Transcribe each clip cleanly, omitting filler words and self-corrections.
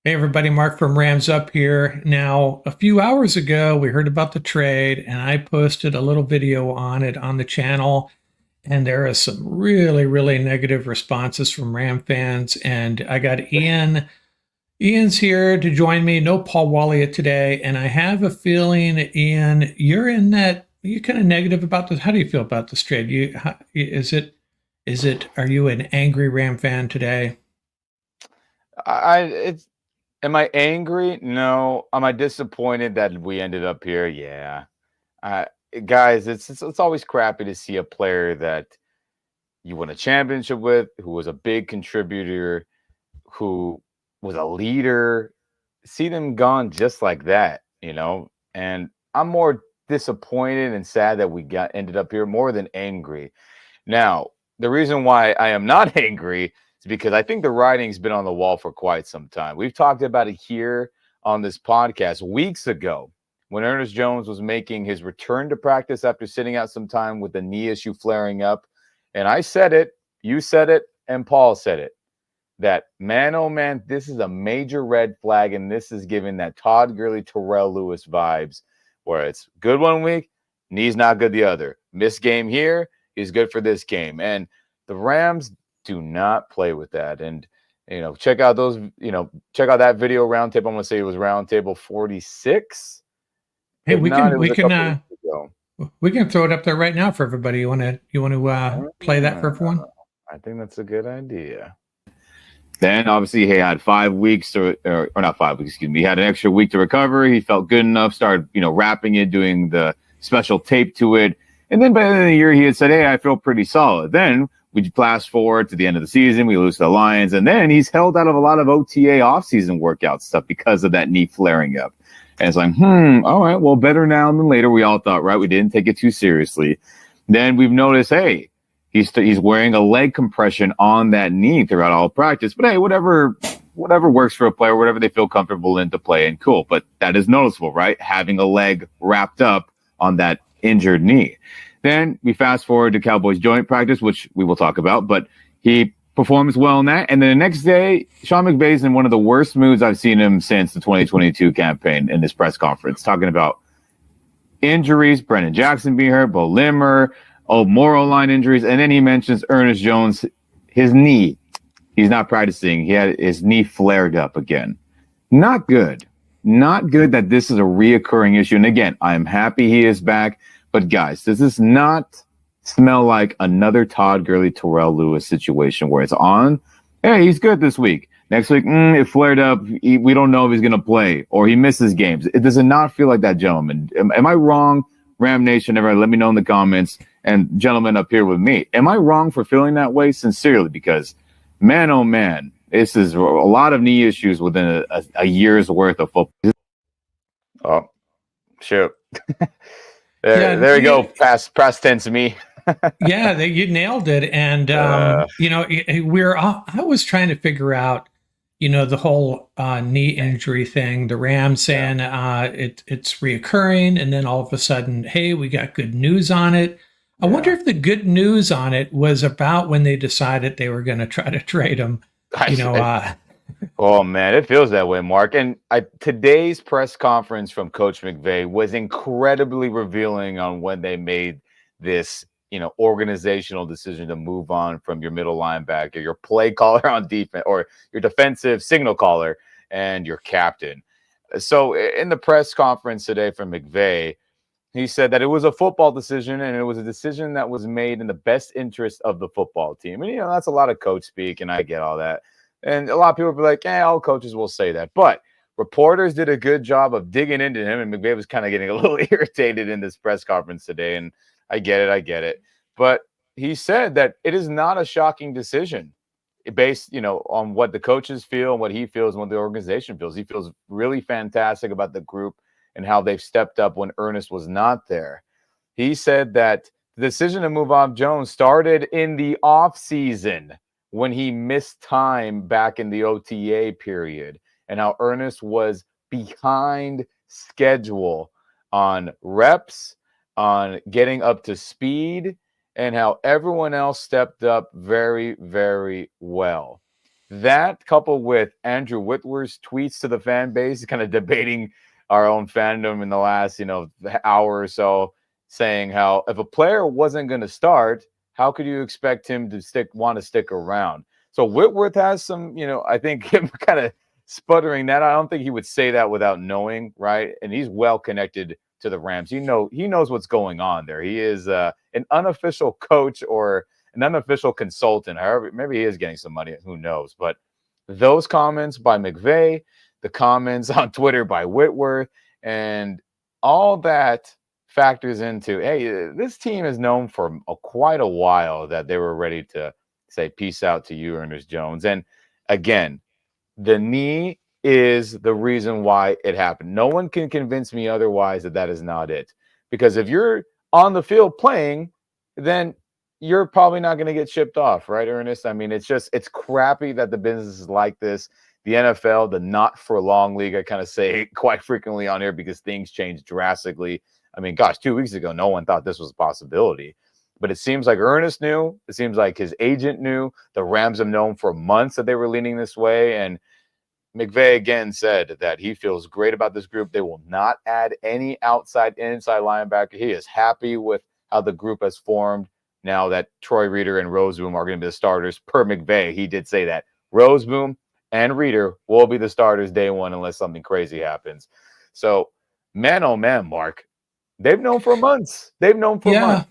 Hey everybody, Mark from Rams Up here. Now, a few hours ago, we heard about the trade, and I posted a little video on it on the channel. And there are some really, really negative responses from Ram fans. And I got Ian. Ian's here to join me. No Paul Walliott today. And I have a feeling, Ian, you're kind of negative about this. How do you feel about this trade? Are you an angry Ram fan today? Am I angry? No. Am I disappointed that we ended up here? Yeah. Uh, Guys, it's always crappy to see a player that you won a championship with, who was a big contributor, who was a leader, see them gone just like that. And I'm more disappointed and sad that we got ended up here more than angry. Now, the reason why I am not angry is because I think the writing's been on the wall for quite some time. We've talked about it here on this podcast weeks ago when Ernest Jones was making his return to practice after sitting out some time with the knee issue flaring up. And I said it, you said it, and Paul said it, that man, oh man, this is a major red flag, and this is giving that Todd Gurley, Terrell Lewis vibes, where it's good one week, knee's not good the other. Missed game here, is good for this game. And the Rams do not play with that. And, check out that video roundtable. I'm going to say it was roundtable 46. Hey, If not, it was a couple weeks ago. we can throw it up there right now for everybody. You want to play that for everyone? I think that's a good idea. Then obviously he had 5 weeks or not 5 weeks, excuse me. He had an extra week to recover. He felt good enough, started, wrapping it, doing the special tape to it. And then by the end of the year, he had said, hey, I feel pretty solid. Then we fast forward to the end of the season. We lose to the Lions. And then he's held out of a lot of OTA offseason workout stuff because of that knee flaring up. And it's like, all right, well, better now than later. We all thought, right? We didn't take it too seriously. Then we've noticed, hey, he's wearing a leg compression on that knee throughout all practice. But hey, whatever works for a player, whatever they feel comfortable in to play, and cool. But that is noticeable, right? Having a leg wrapped up on that injured knee. Then we fast forward to Cowboys joint practice, which we will talk about, but he performs well in that. And then the next day, Sean McVay's in one of the worst moods I've seen him since the 2022 campaign in this press conference, talking about injuries, Brennan Jackson being hurt, Bo Limmer, Moro line injuries. And then he mentions Ernest Jones, his knee. He's not practicing. He had his knee flared up again. Not good. Not good that this is a reoccurring issue. And again, I'm happy he is back. But guys, does this not smell like another Todd Gurley, Terrell Lewis situation where it's on? Hey, he's good this week. Next week, it flared up. We don't know if he's going to play or he misses games. Does it not feel like that, gentlemen? Am I wrong? Ram Nation, everybody, let me know in the comments. And gentlemen up here with me, am I wrong for feeling that way? Sincerely, because man, oh man, this is a lot of knee issues within a year's worth of football. Oh, shoot. There we go. Past tense me. Yeah, you nailed it. And I was trying to figure out, the whole knee injury thing. The Rams saying it's reoccurring, and then all of a sudden, hey, we got good news on it. I wonder if the good news on it was about when they decided they were going to try to trade him. Oh man, it feels that way, Mark. And today's press conference from Coach McVay was incredibly revealing on when they made this, organizational decision to move on from your middle linebacker, your play caller on defense, or your defensive signal caller, and your captain. So in the press conference today from McVay, he said that it was a football decision, and it was a decision that was made in the best interest of the football team. And, that's a lot of coach speak, and I get all that. And a lot of people will be like, all coaches will say that. But reporters did a good job of digging into him, and McVay was kind of getting a little irritated in this press conference today. And I get it. But he said that it is not a shocking decision based, on what the coaches feel and what he feels and what the organization feels. He feels really fantastic about the group and how they've stepped up when Ernest was not there. He said that the decision to move on Jones started in the offseason when he missed time back in the OTA period, and how Ernest was behind schedule on reps, on getting up to speed, and how everyone else stepped up very, very well. That coupled with Andrew Whitworth's tweets to the fan base, kind of debating our own fandom in the last, hour or so, saying how if a player wasn't going to start, how could you expect him to want to stick around? So Whitworth has some, I think him kind of sputtering that. I don't think he would say that without knowing, right? And he's well connected to the Rams. He knows what's going on there. He is an unofficial coach or an unofficial consultant. However, maybe he is getting some money. Who knows? But those comments by McVay, the comments on Twitter by Whitworth, and all that factors into, hey, this team is known for quite a while that they were ready to say peace out to you, Ernest Jones. And again, the knee is the reason why it happened. No one can convince me otherwise that is not it. Because if you're on the field playing, then you're probably not going to get shipped off, right, Ernest? I mean, it's crappy that the business is like this. The NFL, the not for long league, I kind of say quite frequently on here because things change drastically. I mean, gosh, 2 weeks ago, no one thought this was a possibility. But it seems like Ernest knew. It seems like his agent knew. The Rams have known for months that they were leaning this way. And McVay again said that he feels great about this group. They will not add any outside inside linebacker. He is happy with how the group has formed now that Troy Reeder and Roseboom are going to be the starters per McVay. He did say that Roseboom and Reeder will be the starters day one unless something crazy happens. So, man, oh man, Mark, they've known for months. They've known for months.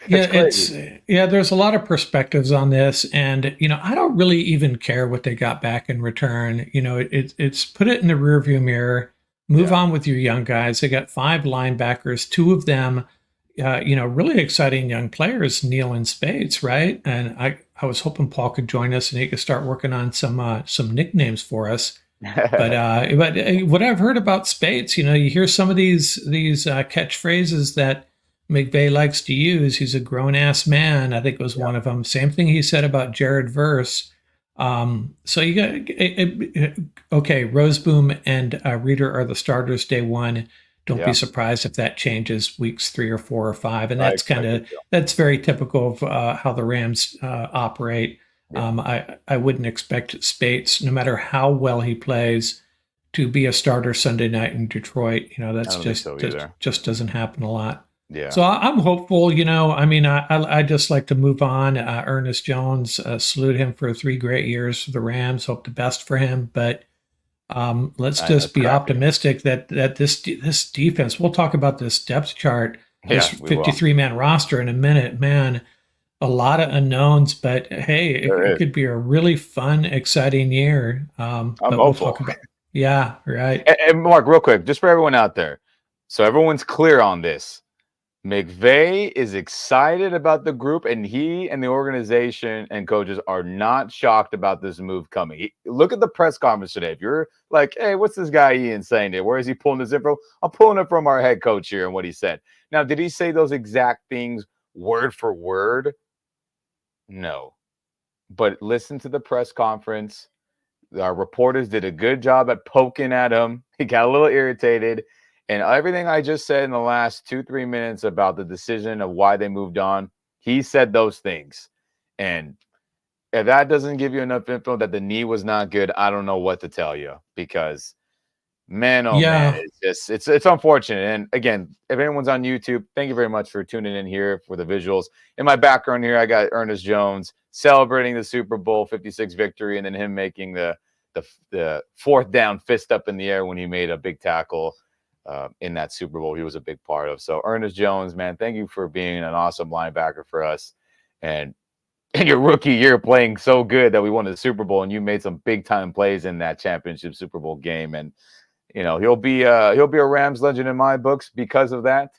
There's a lot of perspectives on this, and I don't really even care what they got back in return. It's put it in the rearview mirror, move on with your young guys. They got 5 linebackers, 2 of them really exciting young players, Neal and Spades, right? And I was hoping Paul could join us and he could start working on some nicknames for us. But what I've heard about Spades, you hear some of these catchphrases that McVay likes to use. He's a grown ass man, I think was one of them. Same thing he said about Jared Verse. So you got okay, Roseboom and Reeder are the starters day one. Don't be surprised if that changes weeks 3 or 4 or 5, and that's very typical of how the Rams operate. I wouldn't expect Spates, no matter how well he plays, to be a starter Sunday night in Detroit. That's just doesn't happen a lot. Yeah. So I'm hopeful. I mean, I just like to move on. Ernest Jones, salute him for 3 great years for the Rams. Hope the best for him, but. Let's just be optimistic that this defense. We'll talk about this depth chart, this 53-man roster in a minute. Man, a lot of unknowns, but hey, it could be a really fun, exciting year. I'm hopeful. Yeah, right. And Mark, real quick, just for everyone out there, so everyone's clear on this. McVay is excited about the group, and he and the organization and coaches are not shocked about this move coming. Look at the press conference today. If you're like, hey, what's this guy Ian saying there? Where is he pulling this info? I'm pulling it from our head coach here and what he said. Now, did he say those exact things word for word? No. But listen to the press conference. Our reporters did a good job at poking at him. He got a little irritated. And everything I just said in the last 2-3 minutes about the decision of why they moved on, he said those things. And if that doesn't give you enough info that the knee was not good, I don't know what to tell you. Because, man, man, it's unfortunate. And again, if anyone's on YouTube, thank you very much for tuning in here for the visuals. In my background here, I got Ernest Jones celebrating the Super Bowl 56 victory, and then him making the 4th down fist up in the air when he made a big tackle. In that Super Bowl he was a big part of. So Ernest Jones, man, thank you for being an awesome linebacker for us. And in your rookie year playing so good that we won the Super Bowl, and you made some big time plays in that championship Super Bowl game. And he'll be a Rams legend in my books because of that.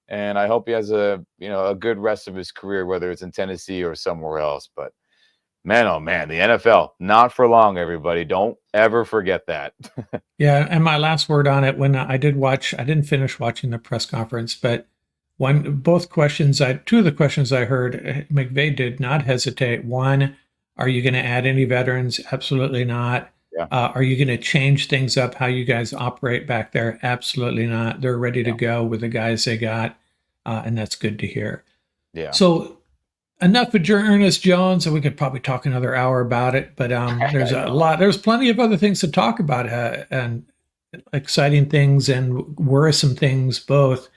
And I hope he has a good rest of his career, whether it's in Tennessee or somewhere else. But man, oh man, the NFL, not for long, everybody. Don't ever forget that. Yeah, and my last word on it, when I didn't finish watching the press conference, but two of the questions I heard, McVay did not hesitate. One, are you going to add any veterans? Absolutely not. Yeah. Are you going to change things up, how you guys operate back there? Absolutely not. They're ready to go with the guys they got, and that's good to hear. Yeah. So enough of Ernest Jones, and we could probably talk another hour about it. But there's I a know. lot. There's plenty of other things to talk about, and exciting things and worrisome things both.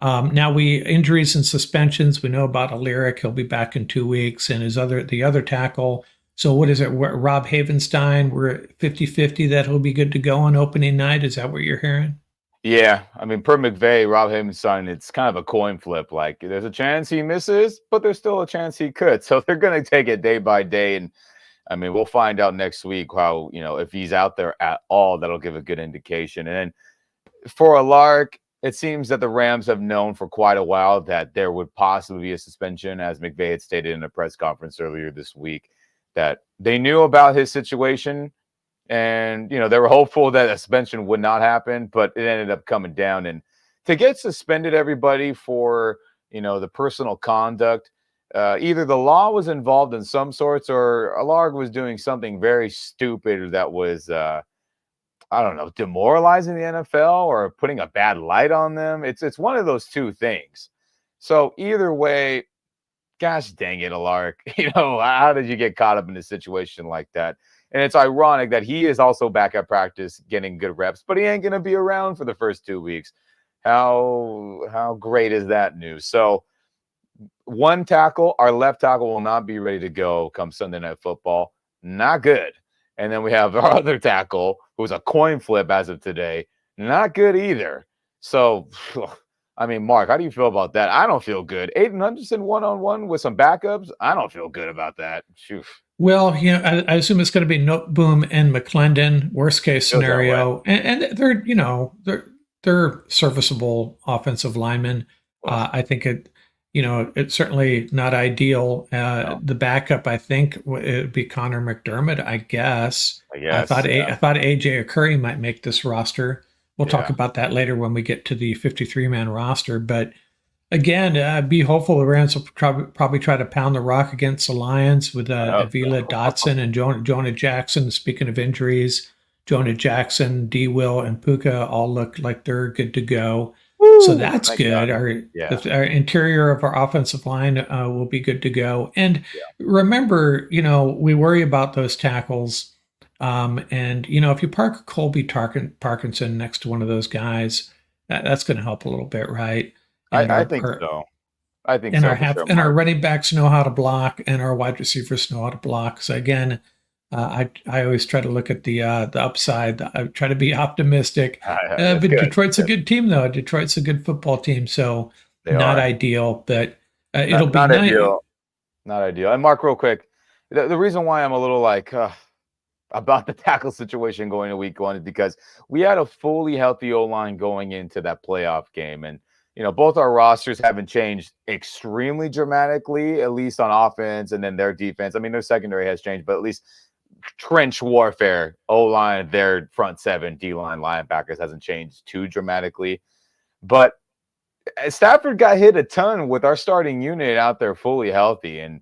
Now we injuries and suspensions. We know about Aleric. He'll be back in 2 weeks, and the other tackle. So what is it? Rob Havenstein. We're 50-50 that he'll be good to go on opening night. Is that what you're hearing? Yeah, I mean, per McVay, Rob Havenstein, it's kind of a coin flip. Like, there's a chance he misses, but there's still a chance he could. So they're going to take it day by day. And I mean, we'll find out next week how, if he's out there at all, that'll give a good indication. And then for a lark, it seems that the Rams have known for quite a while that there would possibly be a suspension, as McVay had stated in a press conference earlier this week, that they knew about his situation. And, they were hopeful that a suspension would not happen, but it ended up coming down. And to get suspended, everybody, for, the personal conduct, either the law was involved in some sorts or Alarg was doing something very stupid that was, I don't know, demoralizing the NFL or putting a bad light on them. It's one of those two things. So either way, gosh dang it, Alark. How did you get caught up in a situation like that? And it's ironic that he is also back at practice getting good reps, but he ain't going to be around for the first 2 weeks. How great is that news? So one tackle, our left tackle, will not be ready to go come Sunday Night Football. Not good. And then we have our other tackle, who's a coin flip as of today. Not good either. So, I mean, Mark, how do you feel about that? I don't feel good. Aiden Hutchinson one-on-one with some backups. I don't feel good about that. Phew. Well, I assume it's going to be Noteboom and McClendon, worst case Feels that way. scenario, and they're serviceable offensive linemen. Ugh, I think it's certainly not ideal. no, The backup, I think, it'd be Connor McDermott. I guess. I I guess. thought Yeah. I thought AJ Curry might make this roster. We'll talk Yeah. about that later when we get to the 53-man roster, but. Again, be hopeful the Rams will probably try to pound the rock against the Lions with I hope Avila so. Dotson and Jonah Jackson. Speaking of injuries, Jonah Jackson, D. Will, and Puka all look like they're good to go. So Woo! that's Thank good. God. Yeah. Our interior of our offensive line will be good to go. And Yeah. remember, we worry about those tackles. And, if you park Colby Parkinson next to one of those guys, that's going to help a little bit, right? And I our, think our so. I think and so our for sure, and our Mark. running backs know how to block, and our wide receivers know how to block. So again, I always try to look at the upside. I try to be optimistic. That's But good. Detroit's a Good. good team, though. Detroit's a good football team, so They not are. ideal, but it'll Not be not nice. ideal. Not ideal. And Mark, real quick, the reason why I'm a little like about the tackle situation going to week one is because we had a fully healthy O line going into that playoff game. And, both our rosters haven't changed extremely dramatically, at least on offense and then their defense. I mean, their secondary has changed, but at least trench warfare, O line, their front seven, D line, linebackers hasn't changed too dramatically. But Stafford got hit a ton with our starting unit out there fully healthy. And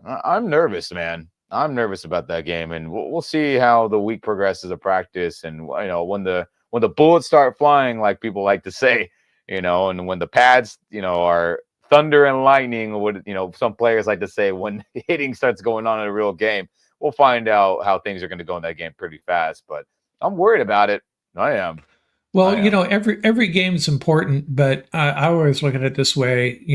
I'm nervous, man. I'm nervous about that game, and we'll see how the week progresses of practice, and when the bullets start flying, like people like to say, and when the pads, are thunder and lightning, what some players like to say, when hitting starts going on in a real game, we'll find out how things are going to go in that game pretty fast. But I'm worried about it. I am. Well, I am. every game is important, but I always look at it this way.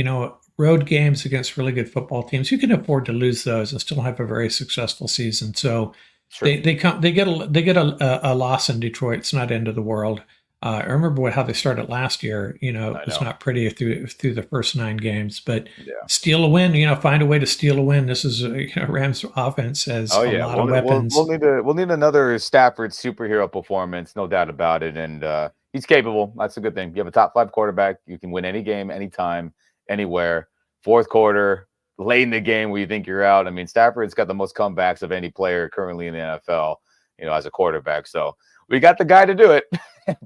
Road games against really good football teams, you can afford to lose those and still have a very successful season. So True. they get a loss in Detroit. It's not end of the world. I remember how they started last year. I It was know. not pretty through the first 9 games, but Yeah. steal a win. Find a way to steal a win. This is Rams offense has Oh a yeah, lot of we'll weapons. need another Stafford superhero performance, no doubt about it. And he's capable. That's a good thing. You have a top five quarterback. You can win any game, anytime, anywhere. Fourth quarter, late in the game where you think you're out. I mean, Stafford's got the most comebacks of any player currently in the NFL. As a quarterback. So we got the guy to do it.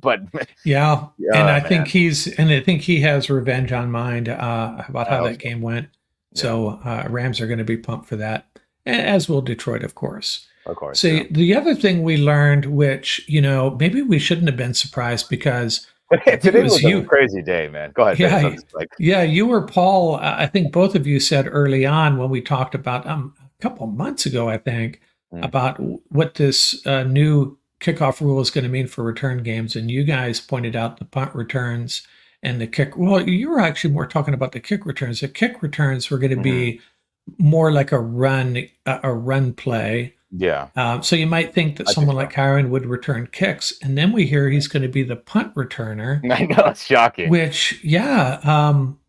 But Yeah, and yeah, I think man, he has revenge on mind about I how hope that so. game went. Yeah, So Rams are going to be pumped for that, as will Detroit, of course. of course. So Yeah. the other thing we learned, which maybe we shouldn't have been surprised because I think it Today was was a you. crazy day, man. Go ahead, finish. I'm Yeah, just like, yeah, you or Paul. I think both of you said early on when we talked about a couple of months ago, I think, mm, about what this new kickoff rule is going to mean for return games, and you guys pointed out the punt returns and the kick. Well, you were actually more talking about the kick returns. The kick returns were going to mhm. be more like a run play. Yeah, So you might think that I think someone so. like Kyron would return kicks, and then we hear he's going to be the punt returner, I know it's shocking. which, yeah,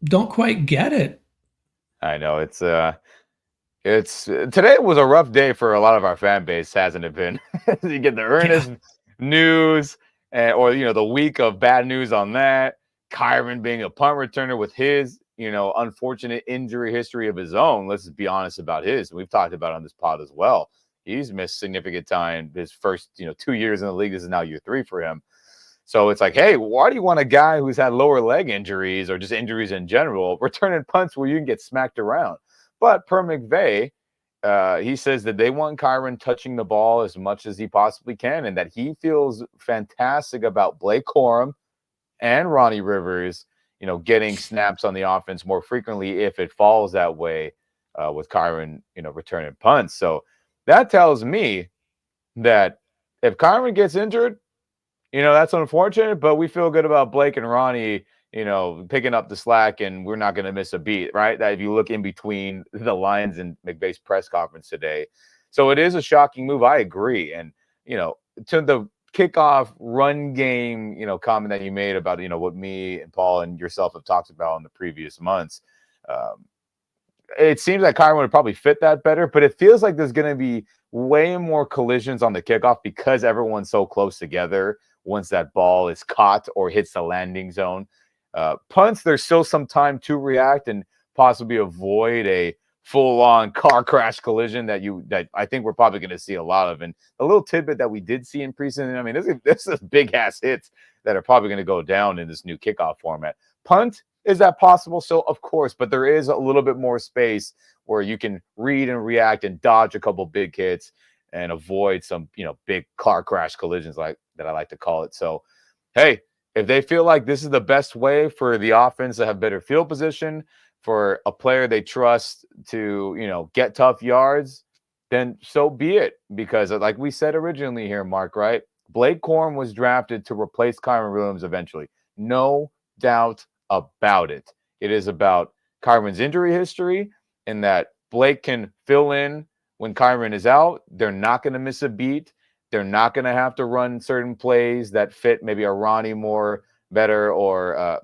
don't quite get it. I know it's today was a rough day for a lot of our fan base, hasn't it been? You get the Yeah, Ernest news, or the week of bad news on that. Kyron being a punt returner with his unfortunate injury history of his own. Let's just be honest about his. We've talked about it on this pod as well. He's missed significant time. His first 2 years in the league. This is now year 3 for him. So it's like, hey, why do you want a guy who's had lower leg injuries or just injuries in general returning punts where you can get smacked around? But per McVay, he says that they want Kyron touching the ball as much as he possibly can, and that he feels fantastic about Blake Corum and Ronnie Rivers, getting snaps on the offense more frequently if it falls that way, with Kyron, returning punts. So that tells me that if Kyron gets injured, that's unfortunate, but we feel good about Blake and Ronnie, picking up the slack, and we're not going to miss a beat, right? That if you look in between the lines in McVay's press conference today. So it is a shocking move. I agree. And, to the kickoff run game, comment that you made about, what me and Paul and yourself have talked about in the previous months. Um, it seems like Kyron would probably fit that better, but it feels like there's going to be way more collisions on the kickoff because everyone's so close together once that ball is caught or hits the landing zone. Punts, there's still some time to react and possibly avoid a full-on car crash collision that I think we're probably going to see a lot of. And a little tidbit that we did see in preseason, I mean, this is big-ass hits that are probably going to go down in this new kickoff format. Punt, is that possible? So, of course, but there is a little bit more space where you can read and react and dodge a couple big hits and avoid some, big car crash collisions like that I like to call it. So, hey, if they feel like this is the best way for the offense to have better field position, for a player they trust to, get tough yards, then so be it. Because like we said originally here, Mark, right? Blake Corum was drafted to replace Kyron Williams eventually. No doubt about it. It is about Kyron's injury history and that Blake can fill in when Kyron is out. They're not going to miss a beat. They're not going to have to run certain plays that fit maybe a Ronnie more better or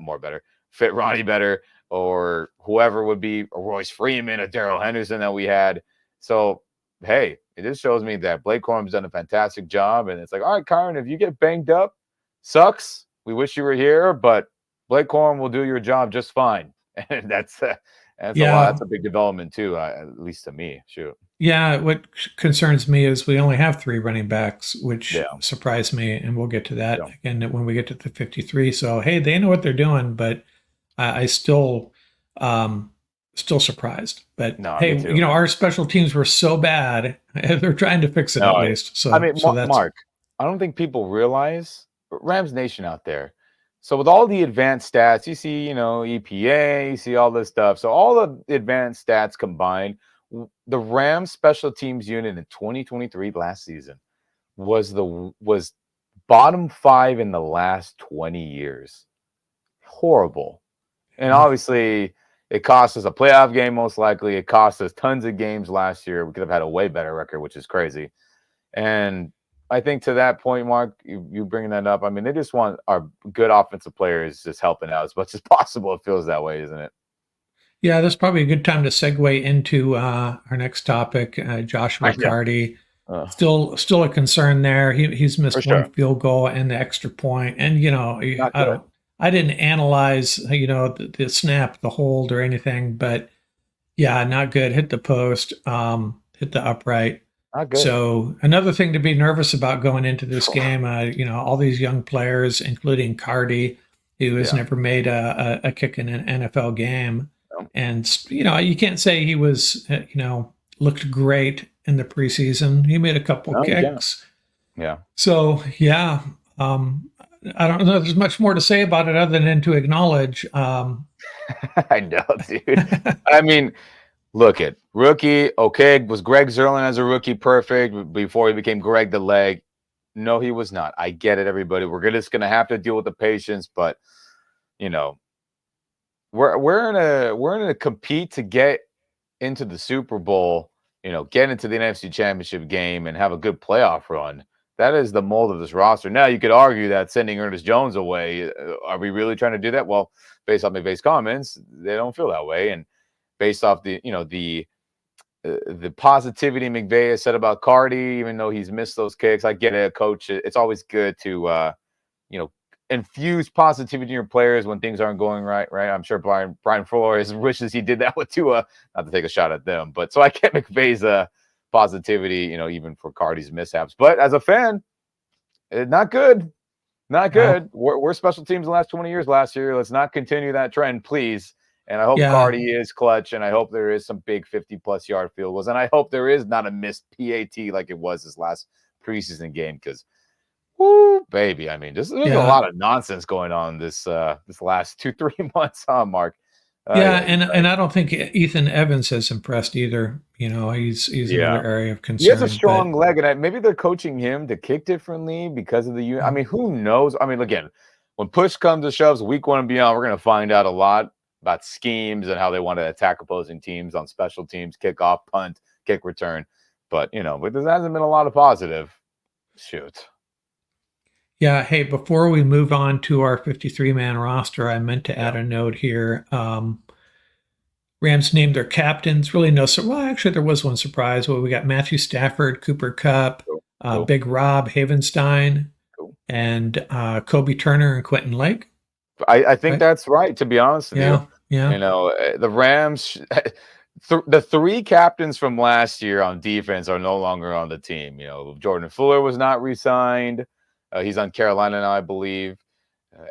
fit Ronnie better, or whoever would be a Royce Freeman, a Darrell Henderson that we had. So, hey, it just shows me that Blake Corum's done a fantastic job. And it's like, all right, Kyron, if you get banged up, sucks. We wish you were here, but Blake Corum will do your job just fine. And that's a lot. Yeah, That's a big development too, at least to me. Shoot. yeah. What concerns me is we only have 3 running backs, which Yeah. surprised me, and we'll get to that Yeah. again when we get to the 53. So, hey, they know what they're doing, but I um, still surprised. But No, me hey, too, man. our special teams were so bad; they're trying to fix it at No, least. I So, mean, so that's Mark, I don't think people realize Rams Nation out there. So with all the advanced stats, you see, EPA, you see all this stuff. So all the advanced stats combined, the Rams special teams unit in 2023 last season was bottom 5 in the last 20 years. Horrible. And obviously, it cost us a playoff game, most likely. It cost us tons of games last year. We could have had a way better record, which is crazy. And I think to that point, Mark, you bringing that up, I mean, they just want our good offensive players just helping out as much as possible. It feels that way, isn't it? yeah. That's probably a good time to segue into our next topic. Joshua Yeah, Cardi, still a concern there. He's for missed one sure. field goal and the extra point, and Not I good. don't. I didn't analyze the snap, the hold, or anything, but yeah, not good. Hit the post, hit the upright. Not good. So another thing to be nervous about going into this game, all these young players, including Cardi, who has Yeah. never made a kick in an NFL game, No. and you can't say he was, looked great in the preseason. He made a couple No, you can't. kicks, Yeah. so yeah. I don't know if there's much more to say about it other than to acknowledge. I know, dude. I mean, look at rookie. Okay, was Greg Zerlin as a rookie perfect before he became Greg the Leg? No, he was not. I get it, everybody. We're just gonna have to deal with the patience, but you know, we're in a compete to get into the Super Bowl, get into the NFC Championship game and have a good playoff run. That is the mold of this roster. Now, you could argue that sending Ernest Jones away, are we really trying to do that? Well, based off McVay's comments, they don't feel that way, and based off the positivity McVay has said about Cardi, even though he's missed those kicks, I get it, coach. It's always good to you know, infuse positivity in your players when things aren't going right, right? I'm sure Brian Flores wishes he did that with Tua, not to take a shot at them, but so I get McVay's positivity, even for Cardi's mishaps. But as a fan, not good. Not No. good. We're special teams the last 20 years last year. Let's not continue that trend, please. And I hope Yeah. Cardi is clutch, and I hope there is some big 50-plus yard field goals, and I hope there is not a missed PAT like it was this last preseason game, because woo, baby. I mean, there's a Yeah. lot of nonsense going on this last 2-3 months, huh, Mark? Yeah, Yeah, and I don't think Ethan Evans has impressed either. He's yeah. another area of He has a concern. But strong leg, and maybe they're coaching him to kick differently because of the. I mean, who knows? I mean, again, when push comes to shoves, week 1 and beyond, we're going to find out a lot about schemes and how they want to attack opposing teams on special teams, kickoff, punt, kick return. But but there hasn't been a lot of positive. Shoot. yeah, hey, before we move on to our 53-man roster, I meant to add Yeah. a note here. Rams named their captains. Really no, well, actually, there was one surprise. Well, we got Matthew Stafford, Cooper Kupp, Cool. Cool. Big Rob Havenstein, Cool. and Kobe Turner and Quentin Lake. I think Right? that's right, to be honest with you. Yeah, yeah, The Rams, the 3 captains from last year on defense are no longer on the team. Jordan Fuller was not re-signed. He's on Carolina now, I believe.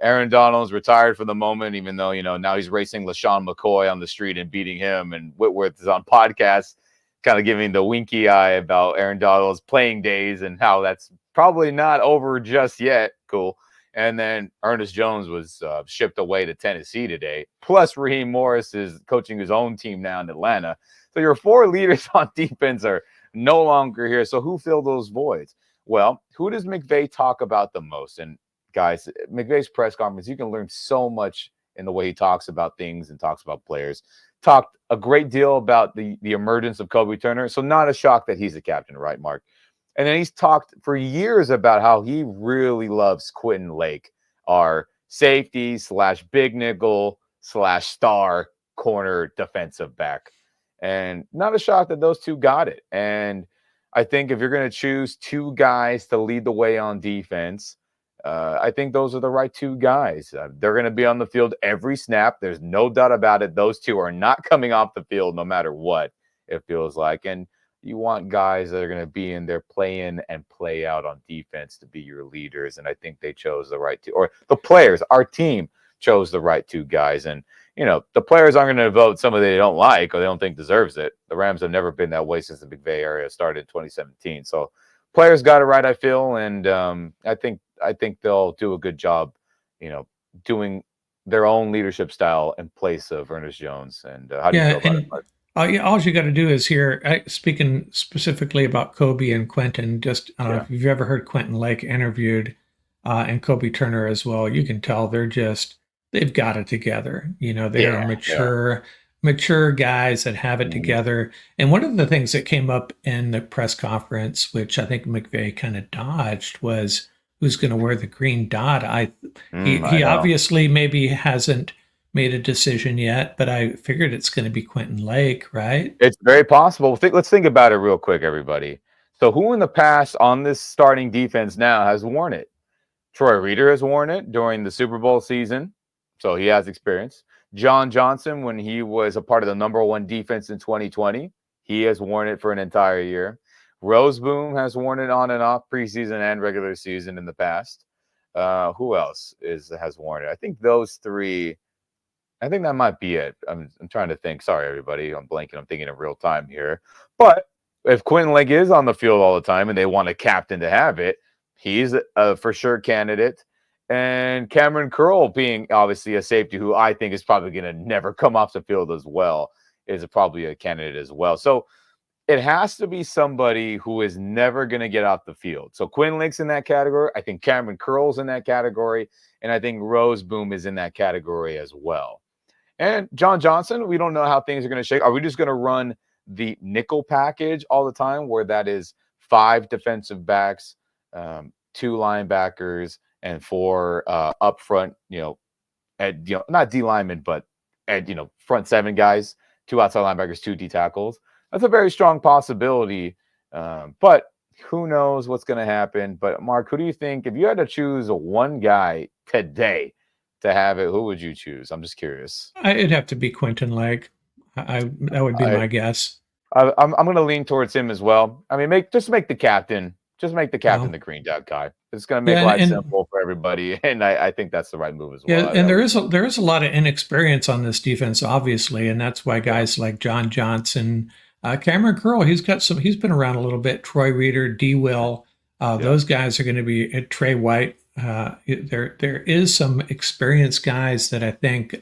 Aaron Donald's retired for the moment, even though, now he's racing LaShawn McCoy on the street and beating him. And Whitworth is on podcasts kind of giving the winky eye about Aaron Donald's playing days and how that's probably not over just yet. Cool. And then Ernest Jones was shipped away to Tennessee today. Plus, Raheem Morris is coaching his own team now in Atlanta. So your 4 leaders on defense are no longer here. So who filled those voids? Well, who does McVay talk about the most? And guys, McVay's press conference, you can learn so much in the way he talks about things and talks about players. Talked a great deal about the emergence of Kobe Turner. So not a shock that he's a captain, right, Mark? And then he's talked for years about how he really loves Quentin Lake, our safety / big nickel / star corner defensive back. And not a shock that those two got it. And I think if you're going to choose 2 guys to lead the way on defense, I think those are the right 2 guys. They're going to be on the field every snap. There's no doubt about it. Those 2 are not coming off the field no matter what, it feels like. And you want guys that are going to be in there, play in and play out on defense to be your leaders. And I think they chose the right 2, or the players, our team chose the right 2 guys. And, the players aren't going to vote somebody they don't like or they don't think deserves it. The Rams have never been that way since the McVay era started in 2017. So players got it right, I feel. And I think they'll do a good job, doing their own leadership style in place of Ernest Jones. And how do you feel yeah. about it, And Mark? all you got to do is hear. Speaking specifically about Kobe and Quentin, just Yeah. if you've ever heard Quentin Lake interviewed, and Kobe Turner as well, you can tell they've got it together. They are Yeah. Yeah. mature guys that have it Mhm. together. And one of the things that came up in the press conference, which I think McVay kind of dodged, was who's going to wear the green dot. He I know. obviously maybe hasn't made a decision yet, but I figured it's going to be Quentin Lake, right? It's very possible. Let's think about it real quick, everybody. So who in the past on this starting defense now has worn it? Troy Reader has worn it during the Super Bowl season, so he has experience. John Johnson, when he was a part of the number 1 defense in 2020, he has worn it for an entire year. Roseboom has worn it on and off preseason and regular season in the past. Who else has worn it? I think those 3. I think that might be it. I'm trying to think. Sorry, everybody. I'm blanking. I'm thinking in real time here. But if Quentin Lake is on the field all the time and they want a captain to have it, he's a for sure candidate. And Cameron Curl being obviously a safety who I think is probably going to never come off the field as well, is probably a candidate as well. So it has to be somebody who is never going to get off the field. So Quinn Lake's in that category. I think Cameron Curl's in that category. And I think Rose Boom is in that category as well. And John Johnson, we don't know how things are going to shake. Are we just going to run the nickel package all the time, where that is 5 defensive backs, 2 linebackers, and 4 up front, not D linemen, but front 7 guys, 2 outside linebackers, 2 D tackles? That's a very strong possibility, but who knows what's going to happen. But Mark, who do you think, if you had to choose one guy today to have it, who would you choose? I'm just curious. It'd have to be Quentin Lake. That would be my guess. I'm going to lean towards him as well. I mean, make the captain Well, the green dot guy. It's going to make life simple for everybody, and I think that's the right move as well. Yeah, and there is a lot of inexperience on this defense, obviously, and that's why guys like John Johnson, Cameron Curl, he's been around a little bit. Troy Reeder, D. Will, those guys are going to be Trey White. There is some experienced guys that I think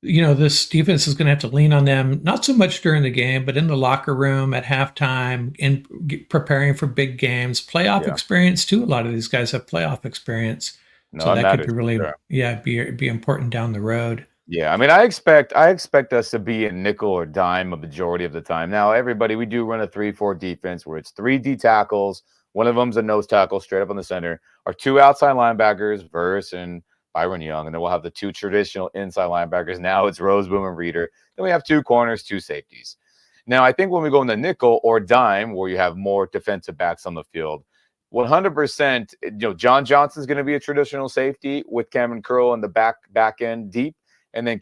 this defense is going to have to lean on them, not so much during the game, but in the locker room, at halftime, in preparing for big games, playoff experience too. A lot of these guys have playoff experience. So that could be really, be important down the road. Yeah, I mean, I expect us to be in nickel or dime a majority of the time. Now, we do run a 3-4 defense where it's 3 D tackles. One of them's a nose tackle straight up on the center. Our 2 outside linebackers, Verse and Byron Young, and then we'll have the 2 traditional inside linebackers. Now it's Rose, Boom, and Reeder. Then we have 2 corners, 2 safeties. Now, I think when we go in the nickel or dime, where you have more defensive backs on the field, 100%, John Johnson's going to be a traditional safety with Cameron Curl in the back end deep. And then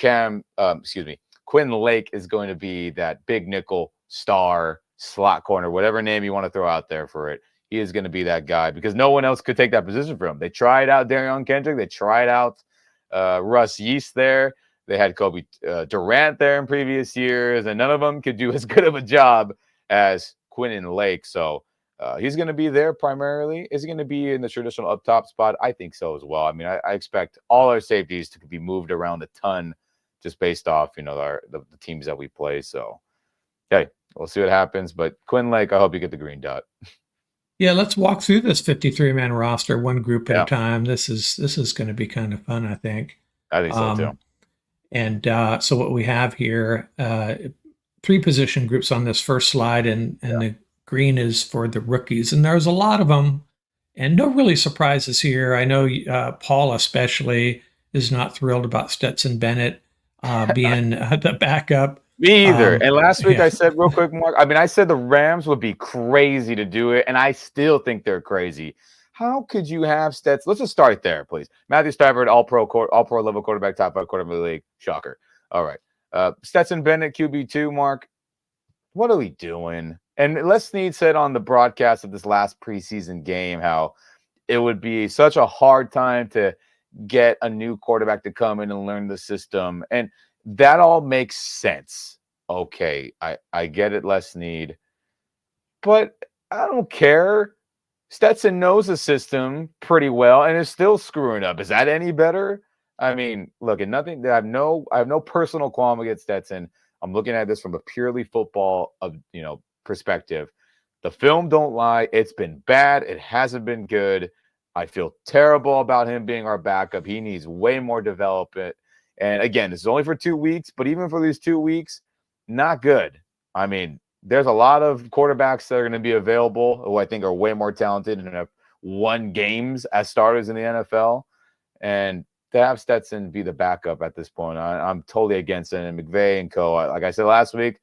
Quinn Lake is going to be that big nickel star slot corner, whatever name you want to throw out there for it. He is going to be that guy because no one else could take that position for him. They tried out Darion Kendrick. They tried out Russ Yeast there. They had Kobe Durant there in previous years, and none of them could do as good of a job as Quinn Lake. So he's going to be there primarily. Is he going to be in the traditional up top spot? I think so as well. I mean, I expect all our safeties to be moved around a ton just based off, the teams that we play. So, okay, we'll see what happens. But Quinn Lake, I hope you get the green dot. Yeah, let's walk through this 53-man roster, one group at a time. This is going to be kind of fun, I think. I think so too. And so what we have here, 3 position groups on this first slide, and the green is for the rookies. And there's a lot of them, and no really surprises here. I know Paul especially is not thrilled about Stetson Bennett being the backup. Me either. And last week I said real quick, Mark, I said the Rams would be crazy to do it, and I still think they're crazy. How could you have Stetson? Let's just start there, please. Matthew Stafford, all-pro level quarterback, top 5 quarterback in the league. Shocker. All right. Stetson Bennett, QB2, Mark. What are we doing? And Les Snead said on the broadcast of this last preseason game how it would be such a hard time to get a new quarterback to come in and learn the system. And that all makes sense. Okay, I get it, Les Snead. But I don't care. Stetson knows the system pretty well and is still screwing up. Is that any better? I mean, look, I have no personal qualm against Stetson. I'm looking at this from a purely football perspective. The film don't lie. It's been bad. It hasn't been good. I feel terrible about him being our backup. He needs way more development. And again, this is only for 2 weeks, but even for these 2 weeks, not good. I mean, there's a lot of quarterbacks that are going to be available who I think are way more talented and have won games as starters in the NFL. And to have Stetson be the backup at this point, I'm totally against it. And McVay and co, like I said last week,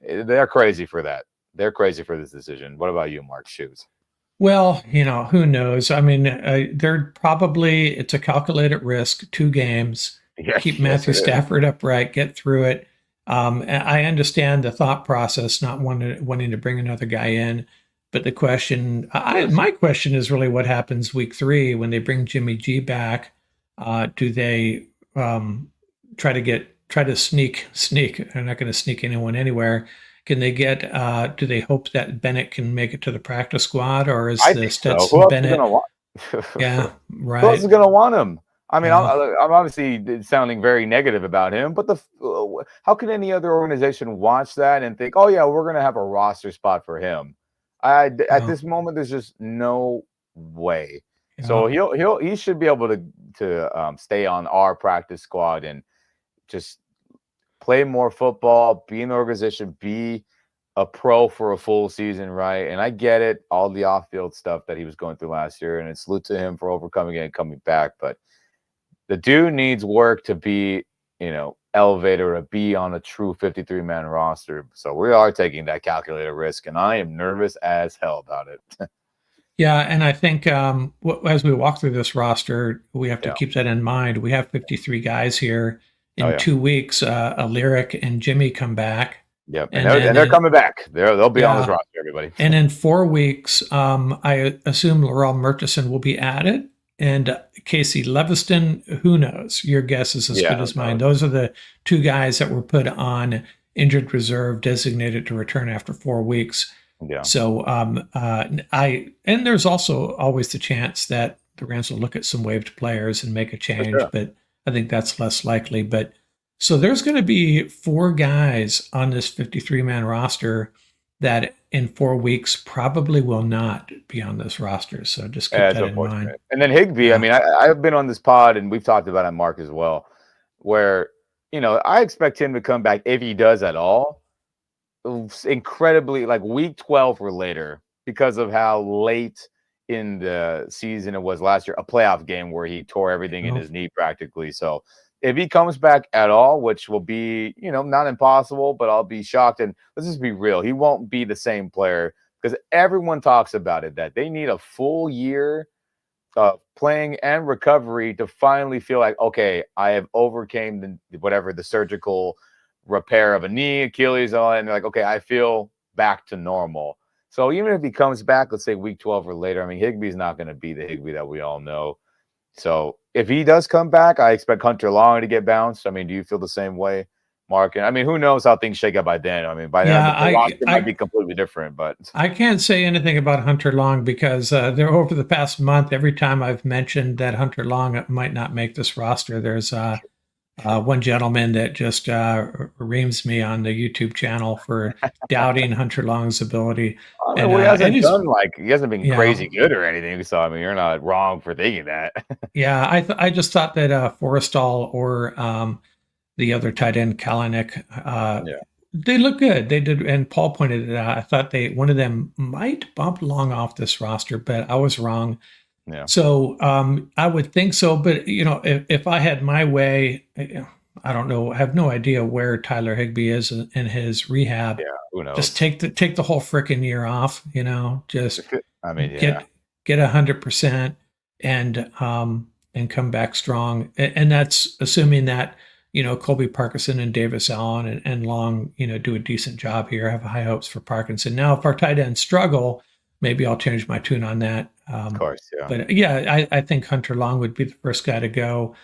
they're crazy for that. They're crazy for this decision. What about you, Mark Shoes? Well, who knows? I mean, it's a calculated risk, 2 games. Keep Matthew Stafford upright, get through it. I understand the thought process, not wanting to bring another guy in, but the question, my question is really what happens week 3 when they bring Jimmy G back. Do they try to sneak? They're not going to sneak anyone anywhere. Can they do they hope that Bennett can make it to the practice squad, or is the Stetson Bennett? Yeah, Who else is right. going to want him? I mean, Yeah. I'm obviously sounding very negative about him, but how can any other organization watch that and think, oh yeah, we're going to have a roster spot for him? At Oh, this moment, there's just no way. yeah. So he should be able to stay on our practice squad and just play more football, be in the organization, be a pro for a full season, right? And I get it, all the off-field stuff that he was going through last year, and it's salute to him for overcoming it and coming back. But the dude needs work to be, elevated or to be on a true 53-man roster. So we are taking that calculated risk, and I am nervous as hell about it. Yeah, and I think as we walk through this roster, we have to Yeah. keep that in mind. We have 53 guys here. Oh In yeah. 2 weeks, Lyric and Jimmy come back, Yep. And and they're then and they're coming back. They'll be on this yeah, roster, everybody. and in 4 weeks, I assume Laurel Murchison will be added, and Casey Leviston. Who knows? Your guess is as Yeah, good who as mine. knows? Those are the two guys that were put on injured reserve, designated to return after 4 weeks. Yeah. So and there's also always the chance that the Rams will look at some waived players and make a For change, sure. but I think that's less likely. But so there's going to be 4 guys on this 53-man roster that in 4 weeks probably will not be on this roster. So just keep Yeah, it's that in mind. unfortunate. And then Higby, I Yeah. mean, I've been on this pod and we've talked about it, Mark, as well, where, I expect him to come back if he does at all, incredibly like week 12 or later because of how late in the season it was last year, a playoff game where he tore everything in Oh, his knee practically. So if he comes back at all, which will be, not impossible, but I'll be shocked. And let's just be real, he won't be the same player because everyone talks about it that they need a full year playing and recovery to finally feel like, okay, I have overcame the surgical repair of a knee, Achilles, all that, and they're like, okay, I feel back to normal. So even if he comes back, let's say week 12 or later, I mean, Higby's not going to be the Higby that we all know. So if he does come back, I expect Hunter Long to get bounced. I mean, do you feel the same way, Mark? And I mean, who knows how things shake up by then? I mean, by then yeah. the roster might be completely different, but I can't say anything about Hunter Long because there over the past month, every time I've mentioned that Hunter Long might not make this roster, there's one gentleman that just reams me on the YouTube channel for doubting Hunter Long's ability, I mean, and well, and he's he hasn't been yeah. crazy good or anything. So I mean, you're not wrong for thinking that. Yeah, I just thought that Forrestal or the other tight end Kalanick, Yeah, they look good. They did, and Paul pointed it out. I thought one of them might bump Long off this roster, but I was wrong. yeah, So I would think so, but if I had my way, I don't know. I have no idea where Tyler Higbee is in his rehab. yeah. Who Just knows? take the whole freaking year off. Just I mean, yeah, get 100% and come back strong. And that's assuming that Colby Parkinson and Davis Allen and Long do a decent job here. I have high hopes for Parkinson. Now, if our tight ends struggle, maybe I'll change my tune on that. of course, yeah, But yeah, I think Hunter Long would be the first guy to go.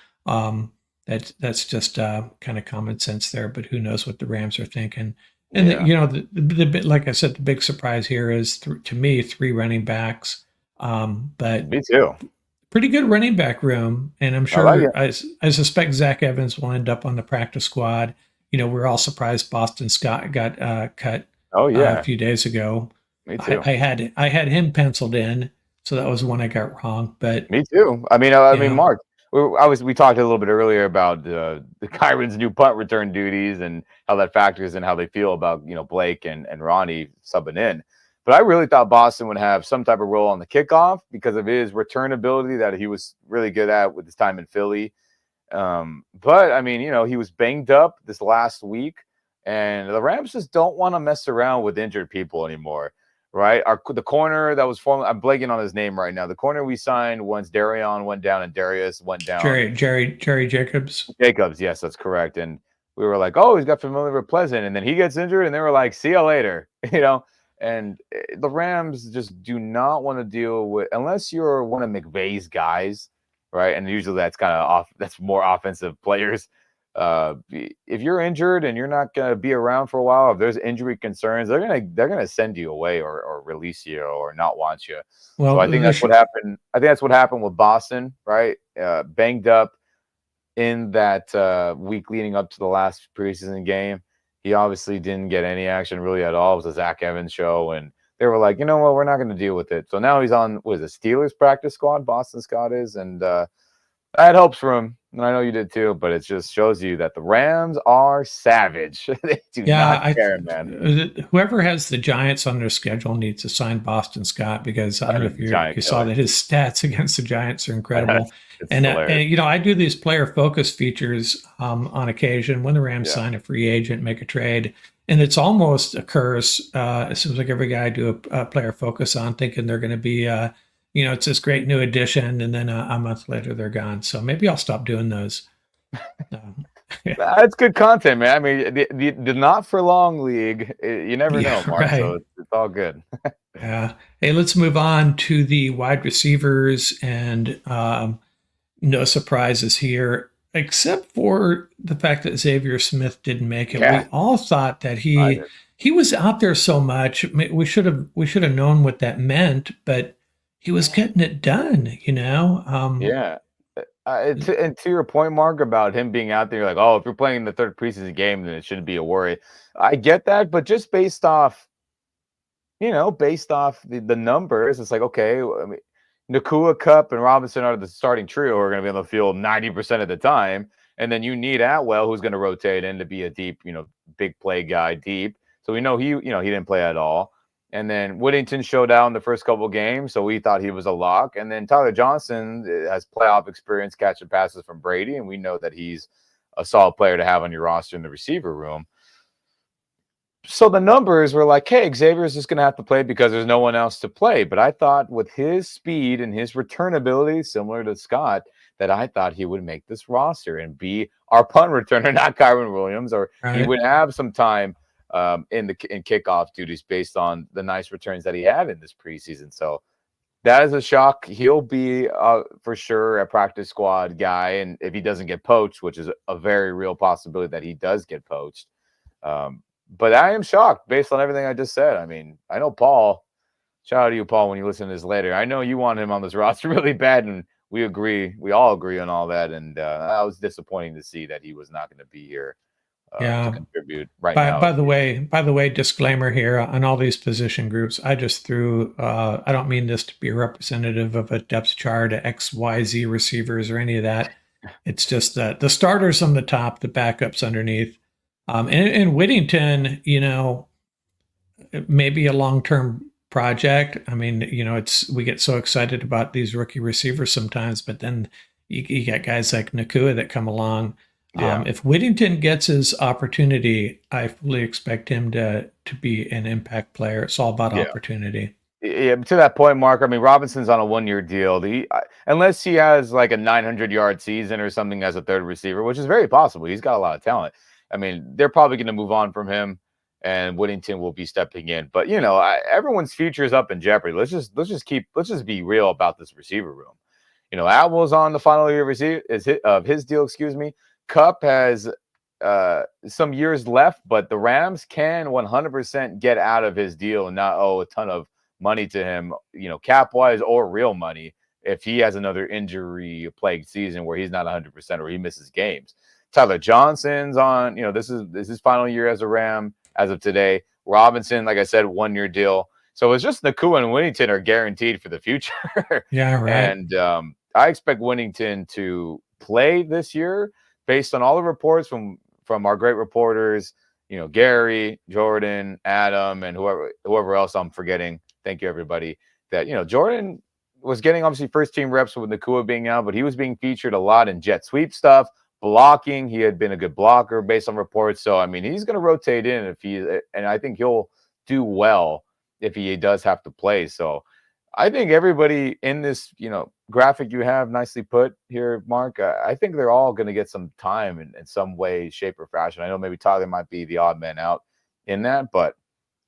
That's just kind of common sense there. But who knows what the Rams are thinking? And yeah. like I said, the big surprise here is to me 3 running backs. But Me too. pretty good running back room, and I'm I like sure it. I suspect Zach Evans will end up on the practice squad. We're all surprised Boston Scott got cut Oh a yeah, few days ago. me too. I had him penciled in, so that was one I got wrong. But Me too. I mean, yeah, Mark, we talked a little bit earlier about the Kyron's new punt return duties and how that factors in how they feel about Blake and Ronnie subbing in. But I really thought Boston would have some type of role on the kickoff because of his return ability that he was really good at with his time in Philly. But I mean, he was banged up this last week, and the Rams just don't want to mess around with injured people anymore. Right, the corner that was formerly, I'm blanking on his name right now. The corner we signed once Darion went down and Darius went down. Jerry Jacobs. Jacobs, yes, that's correct. And we were like, oh, he's got familiar with Pleasant, and then he gets injured, and they were like, see you later, And the Rams just do not want to deal with unless you're one of McVay's guys, right? And usually that's kind of off. That's more offensive players. if you're injured and you're not going to be around for a while, if there's injury concerns, they're gonna send you away or release you or not want you. So Well, I think that's what happened. I think that's what happened with Boston, right? Banged up in that week leading up to the last preseason game. He obviously didn't get any action really at all. It was a Zach Evans show, and they were like, you know what, we're not going to deal with it. So now he's on the Steelers practice squad. Boston Scott is, and that helps for him. And I know you did too, but it just shows you that the Rams are savage. They do not care, man. Whoever has the Giants on their schedule needs to sign Boston Scott, because I don't know if you saw that his stats against the Giants are incredible. And I do these player focus features on occasion when the Rams sign a free agent, make a trade, and it's almost a curse. It seems like every guy I do a player focus on, thinking they're going to be it's this great new addition, and then a month later they're gone. So maybe I'll stop doing those. That's good content, man. I mean, the not for long league, you never know, Mark. Right. So it's all good. Yeah. Hey, let's move on to the wide receivers, and no surprises here, except for the fact that Xavier Smith didn't make it. Yeah. We all thought that he was out there so much. We should have known what that meant, but he was getting it done, Yeah. And to your point, Mark, about him being out there, like, oh, if you're playing in the third preseason game, then it shouldn't be a worry. I get that, but just based off the numbers, it's like, okay, I mean, Nakua, Kupp, and Robinson are the starting trio who are going to be on the field 90% of the time. And then you need Atwell, who's going to rotate in to be a deep, big play guy deep. So we know he didn't play at all. And then Whittington showed out in the first couple of games, so we thought he was a lock. And then Tyler Johnson has playoff experience catching passes from Brady, and we know that he's a solid player to have on your roster in the receiver room. So the numbers were like, hey, Xavier's just going to have to play because there's no one else to play. But I thought with his speed and his return ability, similar to Scott, that I thought he would make this roster and be our punt returner, not Kyron Williams, or he would have some time in kickoff duties based on the nice returns that he had in this preseason. So that is a shock. He'll be for sure a practice squad guy, and if he doesn't get poached, which is a very real possibility that he does get poached. But I am shocked based on everything I just said. I mean, I know Paul. Shout out to you, Paul, when you listen to this later. I know you want him on this roster really bad, and we agree. We all agree on all that, and that was disappointing to see that he was not going to be here. To contribute now. By the way, disclaimer here on all these position groups. I just threw. I don't mean this to be representative of a depth chart, X, Y, Z receivers or any of that. It's just that the starters on the top, the backups underneath, and Whittington. It may be a long-term project. I mean, we get so excited about these rookie receivers sometimes, but then you got guys like Nakua that come along. Yeah. If Whittington gets his opportunity, I fully expect him to be an impact player. It's all about opportunity. Yeah, to that point, Mark, I mean, Robinson's on a one-year deal. Unless he has like a 900-yard season or something as a third receiver, which is very possible. He's got a lot of talent. I mean, they're probably going to move on from him, and Whittington will be stepping in. But, everyone's future is up in jeopardy. Let's just be real about this receiver room. Atwell's on the final year of his deal, excuse me. Kupp has some years left, but the Rams can 100% get out of his deal and not owe a ton of money to him, cap-wise or real money, if he has another injury-plagued season where he's not 100% or he misses games. Tyler Johnson's on, this is his final year as a Ram as of today. Robinson, like I said, one-year deal. So it's just Nakua and Whittington are guaranteed for the future. Yeah, right. And I expect Whittington to play this year, based on all the reports from our great reporters, Gary, Jordan, Adam, and whoever else I'm forgetting. Thank you, everybody. That, Jordan was getting obviously first team reps with Nakua being out, but he was being featured a lot in jet sweep stuff, blocking. He had been a good blocker based on reports. So, I mean, he's going to rotate in and I think he'll do well if he does have to play. So I think everybody in this, graphic you have nicely put here, Mark, I think they're all going to get some time in some way, shape, or fashion. I know maybe Tyler might be the odd man out in that, but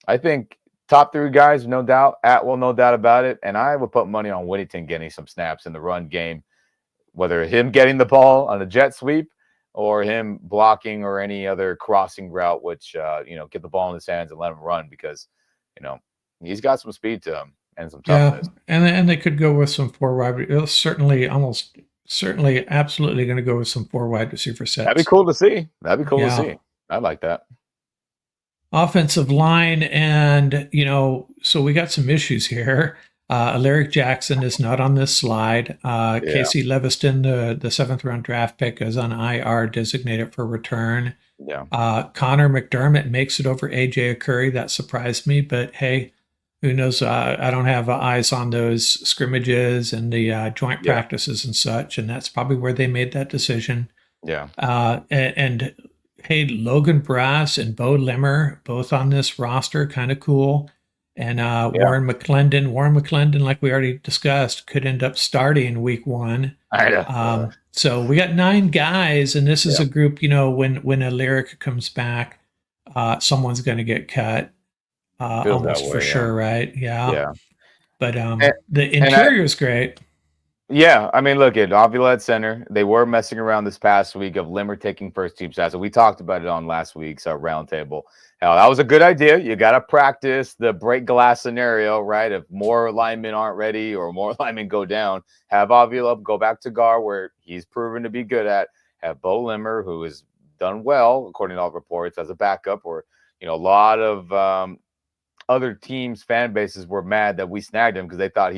I think top three guys, no doubt. Atwell, no doubt about it. And I would put money on Whittington getting some snaps in the run game, whether him getting the ball on a jet sweep or him blocking or any other crossing route, which get the ball in his hands and let him run, because he's got some speed to him and some Yeah, toughness. and they could go with some four wide. It was certainly, absolutely going to go with some four wide receiver That'd be sets. cool to see. That'd be cool to Yeah, see. I like that. offensive line, and so we got some issues here. Alaric Jackson is not on this slide. Yeah, Casey Leviston, the seventh round draft pick, is on IR, designated for return. yeah, Connor McDermott makes it over AJ Curry. That surprised me, but hey, who knows? I don't have eyes on those scrimmages and the joint yeah, practices and such, and that's probably where they made that decision. yeah, And hey, Logan Brass and Bo Limmer, both on this roster, kind of cool. And yeah. Warren McClendon, like we already discussed, could end up starting week one. I know. So we got 9 guys, and this is Yeah, a group. When a lyric comes back, someone's going to get cut, feels that almost for way. Yeah, sure, right? Yeah. yeah. But And, the and I, interior is great. Yeah, I mean, look at Avila at center. They were messing around this past week of Limmer taking first team stats. So we talked about it on last week's roundtable. Hell, that was a good idea. You got to practice the break glass scenario, right? If more linemen aren't ready or more linemen go down, have Avila go back to guard where he's proven to be good at. Have Bo Limmer, who has done well according to all reports, as a backup. Or a lot of other teams' fan bases were mad that we snagged him because they thought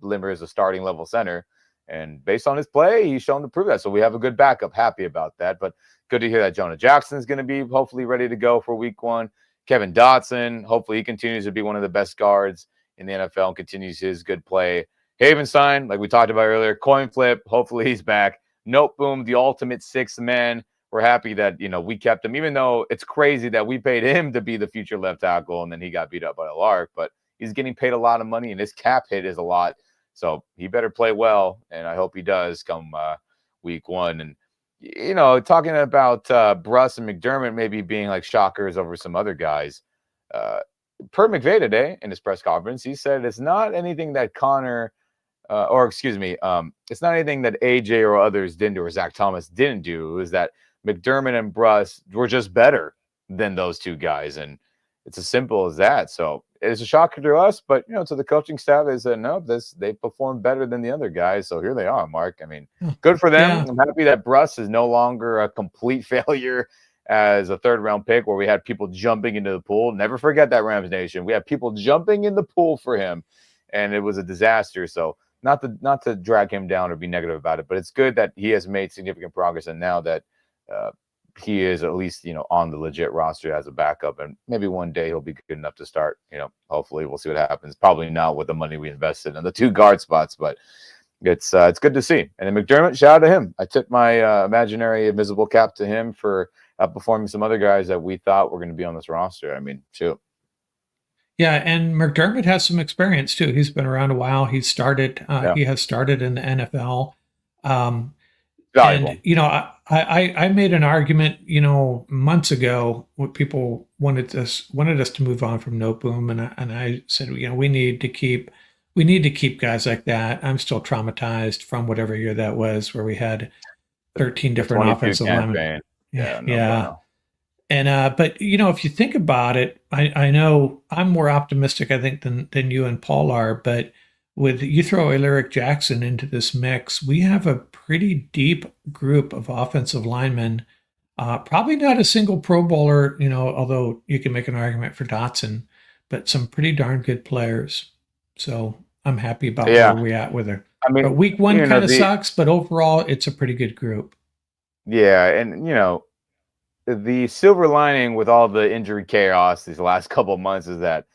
Limmer is a starting level center. And based on his play, he's shown to prove that. So we have a good backup. Happy about that. But good to hear that Jonah Jackson is going to be hopefully ready to go for week one. Kevin Dotson, hopefully he continues to be one of the best guards in the NFL and continues his good play. Havenstein, like we talked about earlier, coin flip. Hopefully he's back. Note boom, the ultimate sixth man. We're happy that we kept him, even though it's crazy that we paid him to be the future left tackle and then he got beat up by a Lark. But he's getting paid a lot of money and his cap hit is a lot. So he better play well, and I hope he does come week one. And talking about Bruss and McDermott maybe being like shockers over some other guys. Per McVay today in his press conference, he said it's not anything that Connor, it's not anything that AJ or others didn't do or Zach Thomas didn't do. It was that McDermott and Bruss were just better than those two guys, and it's as simple as that. So it's a shocker to us, but to the coaching staff, they said no, they performed better than the other guys. So here they are, Mark. I mean, good for them. Yeah. I'm happy that Bruss is no longer a complete failure as a third round pick where we had people jumping into the pool. Never forget that, Rams Nation. We had people jumping in the pool for him, and it was a disaster. So not to drag him down or be negative about it, but it's good that he has made significant progress, and now that he is at least on the legit roster as a backup, and maybe one day he'll be good enough to start. Hopefully we'll see what happens. Probably not with the money we invested in the 2 guard spots, but it's good to see. And then McDermott, shout out to him. I tipped my imaginary invisible cap to him for outperforming some other guys that we thought were going to be on this roster. I mean, shoot. Yeah, and McDermott has some experience too. He's been around a while. Yeah. He has started in the NFL. Valuable. And I made an argument, months ago when people wanted us to move on from No Boom, and I said, we need to keep guys like that. I'm still traumatized from whatever year that was, where we had 13 The different 22 offensive linemen. campaign. Yeah, no Yeah. bueno. And but if you think about it, I know I'm more optimistic, I think, than you and Paul are. But with you throw Alaric Jackson into this mix, we have a pretty deep group of offensive linemen. Probably not a single Pro Bowler, although you can make an argument for Dotson, but some pretty darn good players. So I'm happy about where Yeah. we're at with her. I mean, But week one kind of sucks, but overall, it's a pretty good group. Yeah, and the silver lining with all the injury chaos these last couple of months is that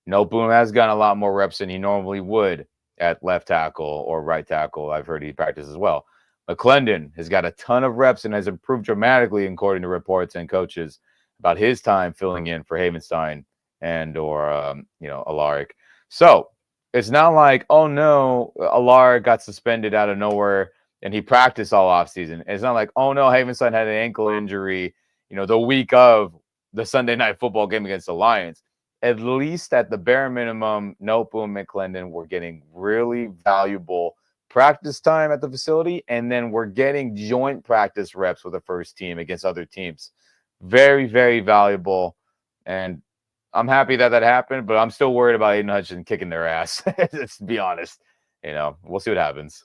No Boom has gotten a lot more reps than he normally would at left tackle or right tackle. I've heard he practices as well. McClendon has got a ton of reps and has improved dramatically, according to reports and coaches, about his time filling in for Havenstein and or Alaric. So it's not like, oh no, Alaric got suspended out of nowhere and he practiced all offseason. It's not like, oh no, Havenstein had an ankle injury, the week of the Sunday night football game against the Lions. At least at the bare minimum, No Boom, McClendon were getting really valuable practice time at the facility, and then we're getting joint practice reps with the first team against other teams. Very, very valuable. And I'm happy that happened, but I'm still worried about Aiden Hutchinson kicking their ass. Let's be honest. We'll see what happens.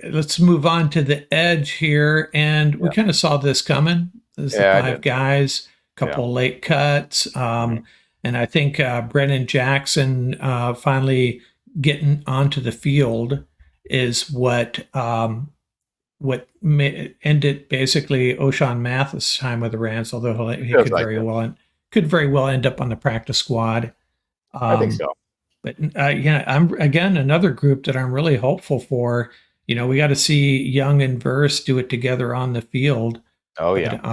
Let's move on to the edge here. And we kind of saw this coming. There's the five guys, couple late cuts. And I think Brennan Jackson finally getting onto the field is what ended basically O'Shawn Mathis' time with the Rams, although he could very well end up on the practice squad. I think so. But I'm again another group that I'm really hopeful for. We got to see Young and Verse do it together on the field. Oh, but,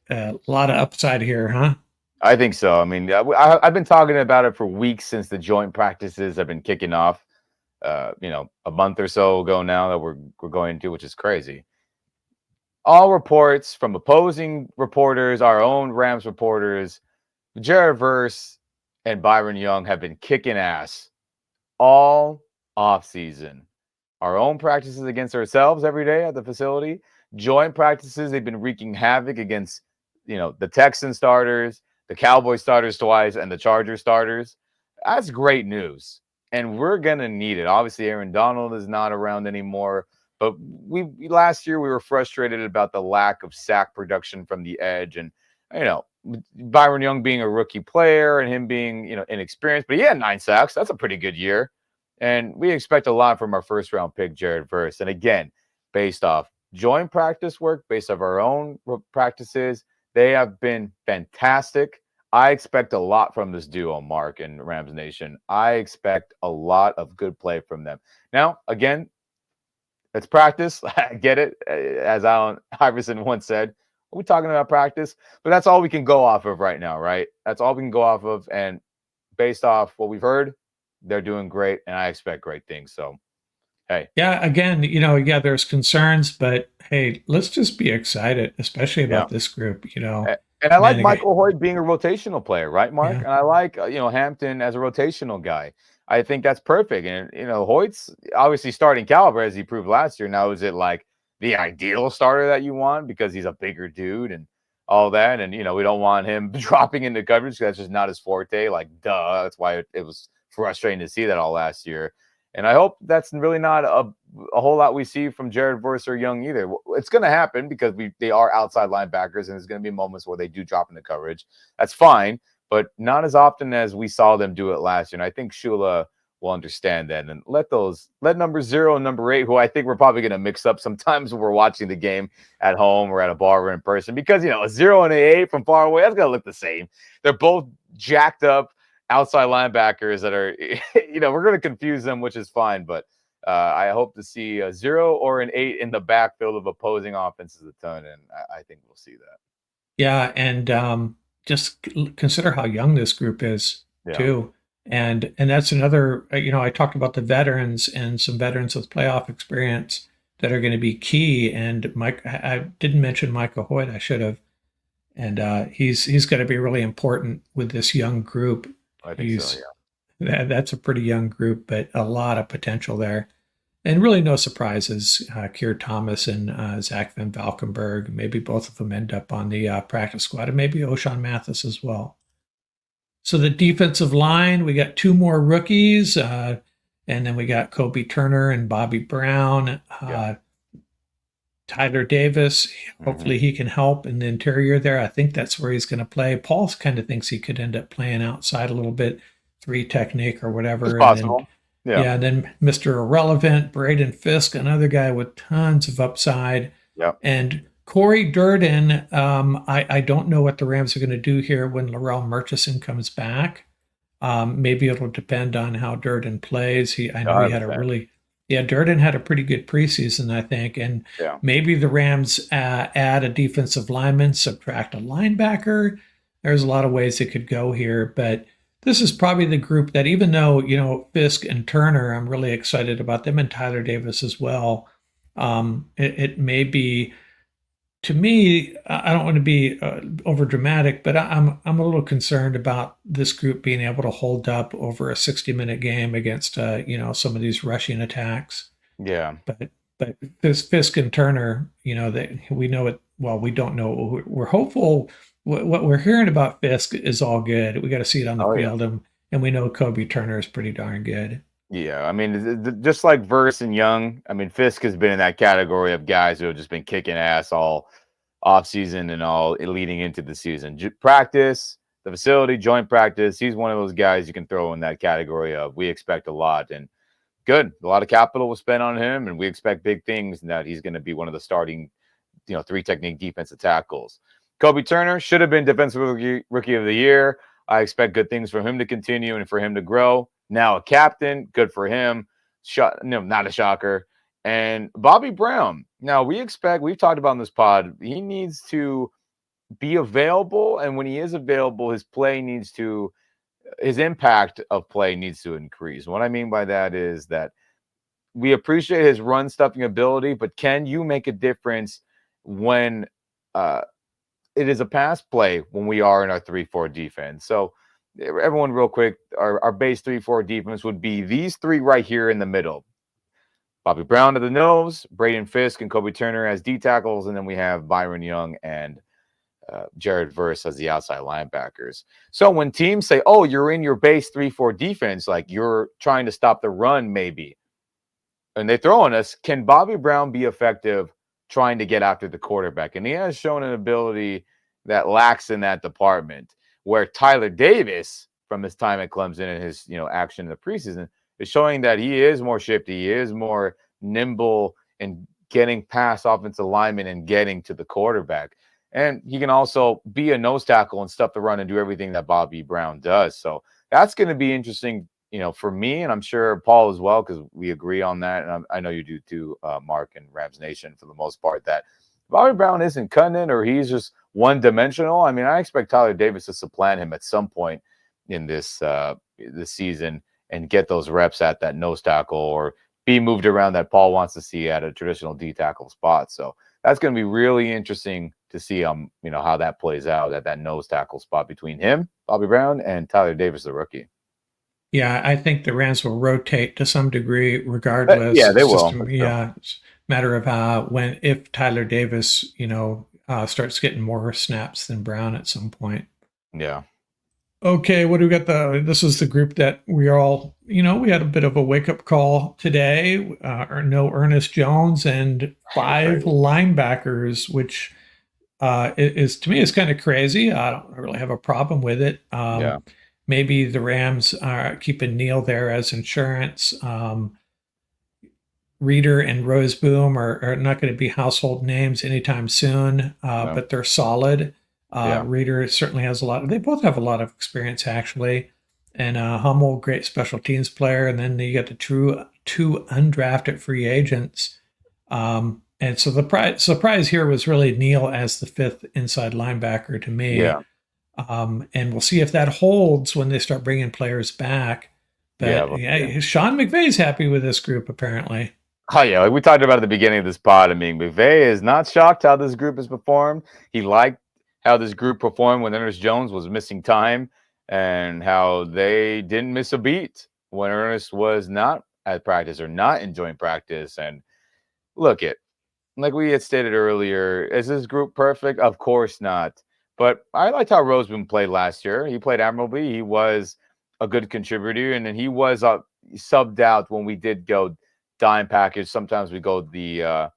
a lot of upside here, huh? I think so. I mean, I've been talking about it for weeks since the joint practices have been kicking off. A month or so ago now that we're going to, which is crazy. All reports from opposing reporters, our own Rams reporters, Jared Verse and Byron Young have been kicking ass all offseason. Our own practices against ourselves every day at the facility. Joint practices, they've been wreaking havoc against, the Texan starters, the Cowboy starters twice, and the Charger starters. That's great news. And we're going to need it. Obviously, Aaron Donald is not around anymore. But last year we were frustrated about the lack of sack production from the edge. And, Byron Young being a rookie player and him being, inexperienced. But he had 9 sacks. That's a pretty good year. And we expect a lot from our first-round pick, Jared Verse. And again, based off joint practice work, based off our own practices, they have been fantastic. I expect a lot from this duo, Mark and Rams Nation. I expect a lot of good play from them. Now, again, it's practice. I get it. As Allen Iverson once said, we're talking about practice, but that's all we can go off of right now, right? That's all we can go off of. And based off what we've heard, they're doing great, and I expect great things. So, hey. Yeah, again, there's concerns, but hey, let's just be excited, especially about this group, And I like Michael Hoyt being a rotational player, right, Mark? Yeah. And I like, Hampton as a rotational guy. I think that's perfect. And, Hoyt's obviously starting caliber, as he proved last year. Now, is it like the ideal starter that you want because he's a bigger dude and all that? And, we don't want him dropping into coverage because that's just not his forte. Like, duh. That's why it was frustrating to see that all last year. And I hope that's really not a whole lot we see from Jared Verse or Young either. It's going to happen because they are outside linebackers, and there's going to be moments where they do drop into coverage. That's fine, but not as often as we saw them do it last year. And I think Shula will understand that and let number 0 and number 8, who I think we're probably going to mix up sometimes when we're watching the game at home or at a bar or in person, because a 0 and an 8 from far away, that's going to look the same. They're both jacked up outside linebackers that are, we're going to confuse them, which is fine. But I hope to see a 0 or an 8 in the backfield of opposing offenses a ton. And I think we'll see that. Yeah. And just consider how young this group is too. And that's another, I talked about the veterans and some veterans with playoff experience that are going to be key. And I didn't mention Michael Hoyt. I should have. And he's going to be really important with this young group. I think so, yeah. That's a pretty young group, but a lot of potential there. And really no surprises. Keir Thomas and Zach Van Valkenburg, maybe both of them end up on the practice squad, and maybe O'Shawn Mathis as well. So the defensive line, we got 2 more rookies, and then we got Kobe Turner and Bobby Brown. Tyler Davis, hopefully he can help in the interior there. I think that's where he's going to play. Paul kind of thinks he could end up playing outside a little bit, 3 technique or whatever. It's possible. And then Mr. Irrelevant, Braden Fisk, another guy with tons of upside. Yep. And Corey Durden, I don't know what the Rams are going to do here when Laurel Murchison comes back. Maybe it'll depend on how Durden plays. I know he had Durden had a pretty good preseason, I think. And maybe the Rams add a defensive lineman, subtract a linebacker. There's a lot of ways it could go here. But this is probably the group that, even though, Fisk and Turner, I'm really excited about them, and Tyler Davis as well. It may be, to me, I don't want to be over dramatic, but I'm a little concerned about this group being able to hold up over a 60-minute game against some of these rushing attacks. Yeah. But this Fisk and Turner, that we know it. Well, we don't know. We're hopeful. What we're hearing about Fisk is all good. We got to see it on the Oh yeah. field, and we know Kobe Turner is pretty darn good. Yeah, I mean, just like Verse and Young, I mean, Fisk has been in that category of guys who have just been kicking ass all off season and all leading into the season. Practice, the facility, joint practice. He's one of those guys you can throw in that category of we expect a lot and good. A lot of capital was spent on him, and we expect big things. And that he's going to be one of the starting, three technique defensive tackles. Kobe Turner should have been defensive rookie of the year. I expect good things for him to continue and for him to grow. Now a captain, good for him. Not a shocker. And Bobby Brown. Now we've talked about in this pod, he needs to be available. And when he is available, his impact of play needs to increase. What I mean by that is that we appreciate his run stuffing ability, but can you make a difference when it is a pass play when we are in our 3-4 defense? So everyone real quick, our base 3-4 defense would be these three right here in the middle. Bobby Brown to the nose, Braden Fisk and Kobe Turner as D tackles, and then we have Byron Young and Jared Verse as the outside linebackers. So when teams say, oh, you're in your base 3-4 defense, like you're trying to stop the run maybe, and they throw on us, can Bobby Brown be effective trying to get after the quarterback? And he has shown an ability that lacks in that department, where Tyler Davis, from his time at Clemson and his action in the preseason, is showing that he is more shifty, he is more nimble in getting past offensive linemen and getting to the quarterback. And he can also be a nose tackle and stuff the run and do everything that Bobby Brown does. So that's going to be interesting, for me, and I'm sure Paul as well, because we agree on that. And I know you do too, Mark and Rams Nation, for the most part, that Bobby Brown isn't cutting it or he's just one dimensional. I mean, I expect Tyler Davis to supplant him at some point in this season and get those reps at that nose tackle or be moved around that Paul wants to see at a traditional D tackle spot. So that's going to be really interesting to see how that plays out at that nose tackle spot between him, Bobby Brown, and Tyler Davis, the rookie. Yeah, I think the Rams will rotate to some degree, regardless. Yeah, they It's just will. it's a matter of if Tyler Davis, starts getting more snaps than Brown at some point. Yeah. Okay, what do we got? This is the group that we are all, we had a bit of a wake up call today. No Ernest Jones and 5 linebackers, which is to me is kind of crazy. I don't really have a problem with it. Yeah. Maybe the Rams are keeping Neal there as insurance. Reader and Roseboom are not going to be household names anytime soon, No. but they're solid. Yeah. Reader certainly has they both have a lot of experience, actually. And Hummel, great special teams player. And then you got the two undrafted free agents. And so the surprise here was really Neal as the 5th inside linebacker to me. Yeah. And we'll see if that holds when they start bringing players back. But Sean McVay's happy with this group, apparently. Oh, yeah. Like we talked about at the beginning of this pod, I mean, McVay is not shocked how this group has performed. He liked how this group performed when Ernest Jones was missing time and how they didn't miss a beat when Ernest was not at practice or not enjoying practice. And look, like we had stated earlier, is this group perfect? Of course not. But I liked how Roseboom played last year. He played admirably. He was a good contributor, and then he was subbed out when we did go dime package. Sometimes we go the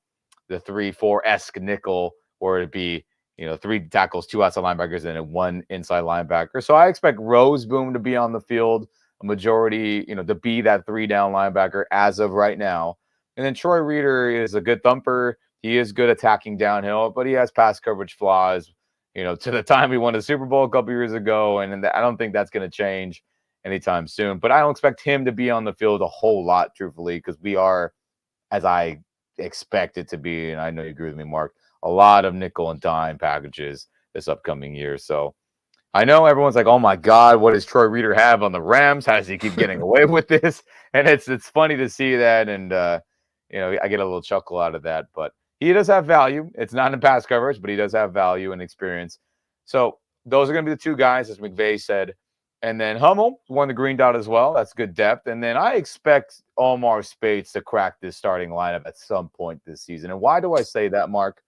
3-4-esque nickel, where it'd be 3 tackles, 2 outside linebackers, and 1 inside linebacker. So I expect Roseboom to be on the field a majority, to be that 3-down linebacker as of right now. And then Troy Reader is a good thumper. He is good attacking downhill, but he has pass coverage flaws. To the time we won the Super Bowl a couple years ago, and I don't think that's going to change anytime soon. But I don't expect him to be on the field a whole lot, truthfully, because we are, as I expect it to be, and I know you agree with me, Mark, a lot of nickel and dime packages this upcoming year. So I know everyone's like, oh my God, what does Troy Reader have on the Rams? How does he keep getting away with this? And it's funny to see that, and I get a little chuckle out of that, but he does have value. It's not in pass coverage, but he does have value and experience. So those are going to be the 2 guys, as McVay said. And then Hummel won the green dot as well. That's good depth. And then I expect Omar Speights to crack this starting lineup at some point this season. And why do I say that, Mark?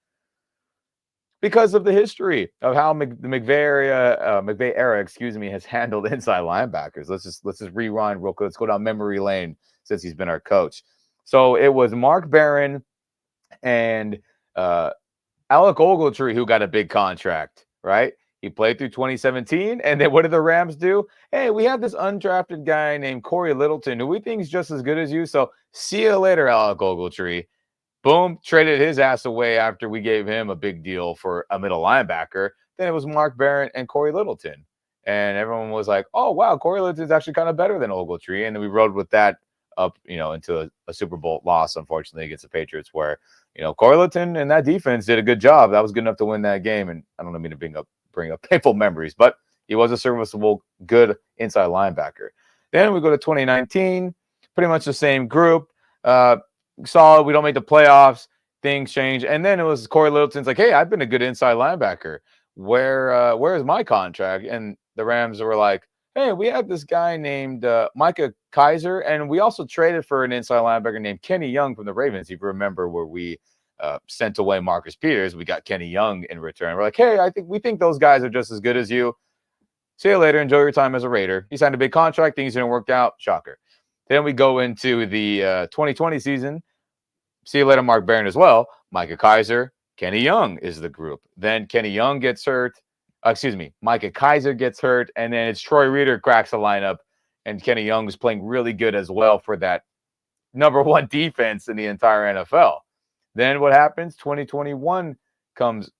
Because of the history of how the McVay era, has handled inside linebackers. Let's just rewind real quick. Let's go down memory lane since he's been our coach. So it was Mark Barron and Alec Ogletree who got a big contract, right? He played through 2017, and then what did the Rams do? Hey, we have this undrafted guy named Corey Littleton who we think is just as good as you. So see you later, Alec Ogletree. Boom, traded his ass away after we gave him a big deal for a middle linebacker. Then it was Mark Barron and Corey Littleton. And everyone was like, oh, wow, Corey Littleton's actually kind of better than Ogletree. And then we rode with that up, into a Super Bowl loss, unfortunately, against the Patriots, where, Corey Littleton and that defense did a good job. That was good enough to win that game. And I don't mean to bring up painful memories, but he was a serviceable, good inside linebacker. Then we go to 2019, pretty much the same group. Solid. We don't make the playoffs. Things change. And then it was Corey Littleton's like, hey, I've been a good inside linebacker. Where is my contract? And the Rams were like, hey, we have this guy named Micah Kaiser, and we also traded for an inside linebacker named Kenny Young from the Ravens. If you remember where we sent away Marcus Peters, we got Kenny Young in return. We're like, hey, we think those guys are just as good as you. See you later. Enjoy your time as a Raider. He signed a big contract. Things didn't work out. Shocker. Then we go into the 2020 season. See you later, Mark Barron as well. Micah Kaiser, Kenny Young is the group. Then Kenny Young gets hurt. Micah Kaiser gets hurt. And then it's Troy Reeder cracks the lineup. And Kenny Young is playing really good as well for that number one defense in the entire NFL. Then what happens? 2021 comes,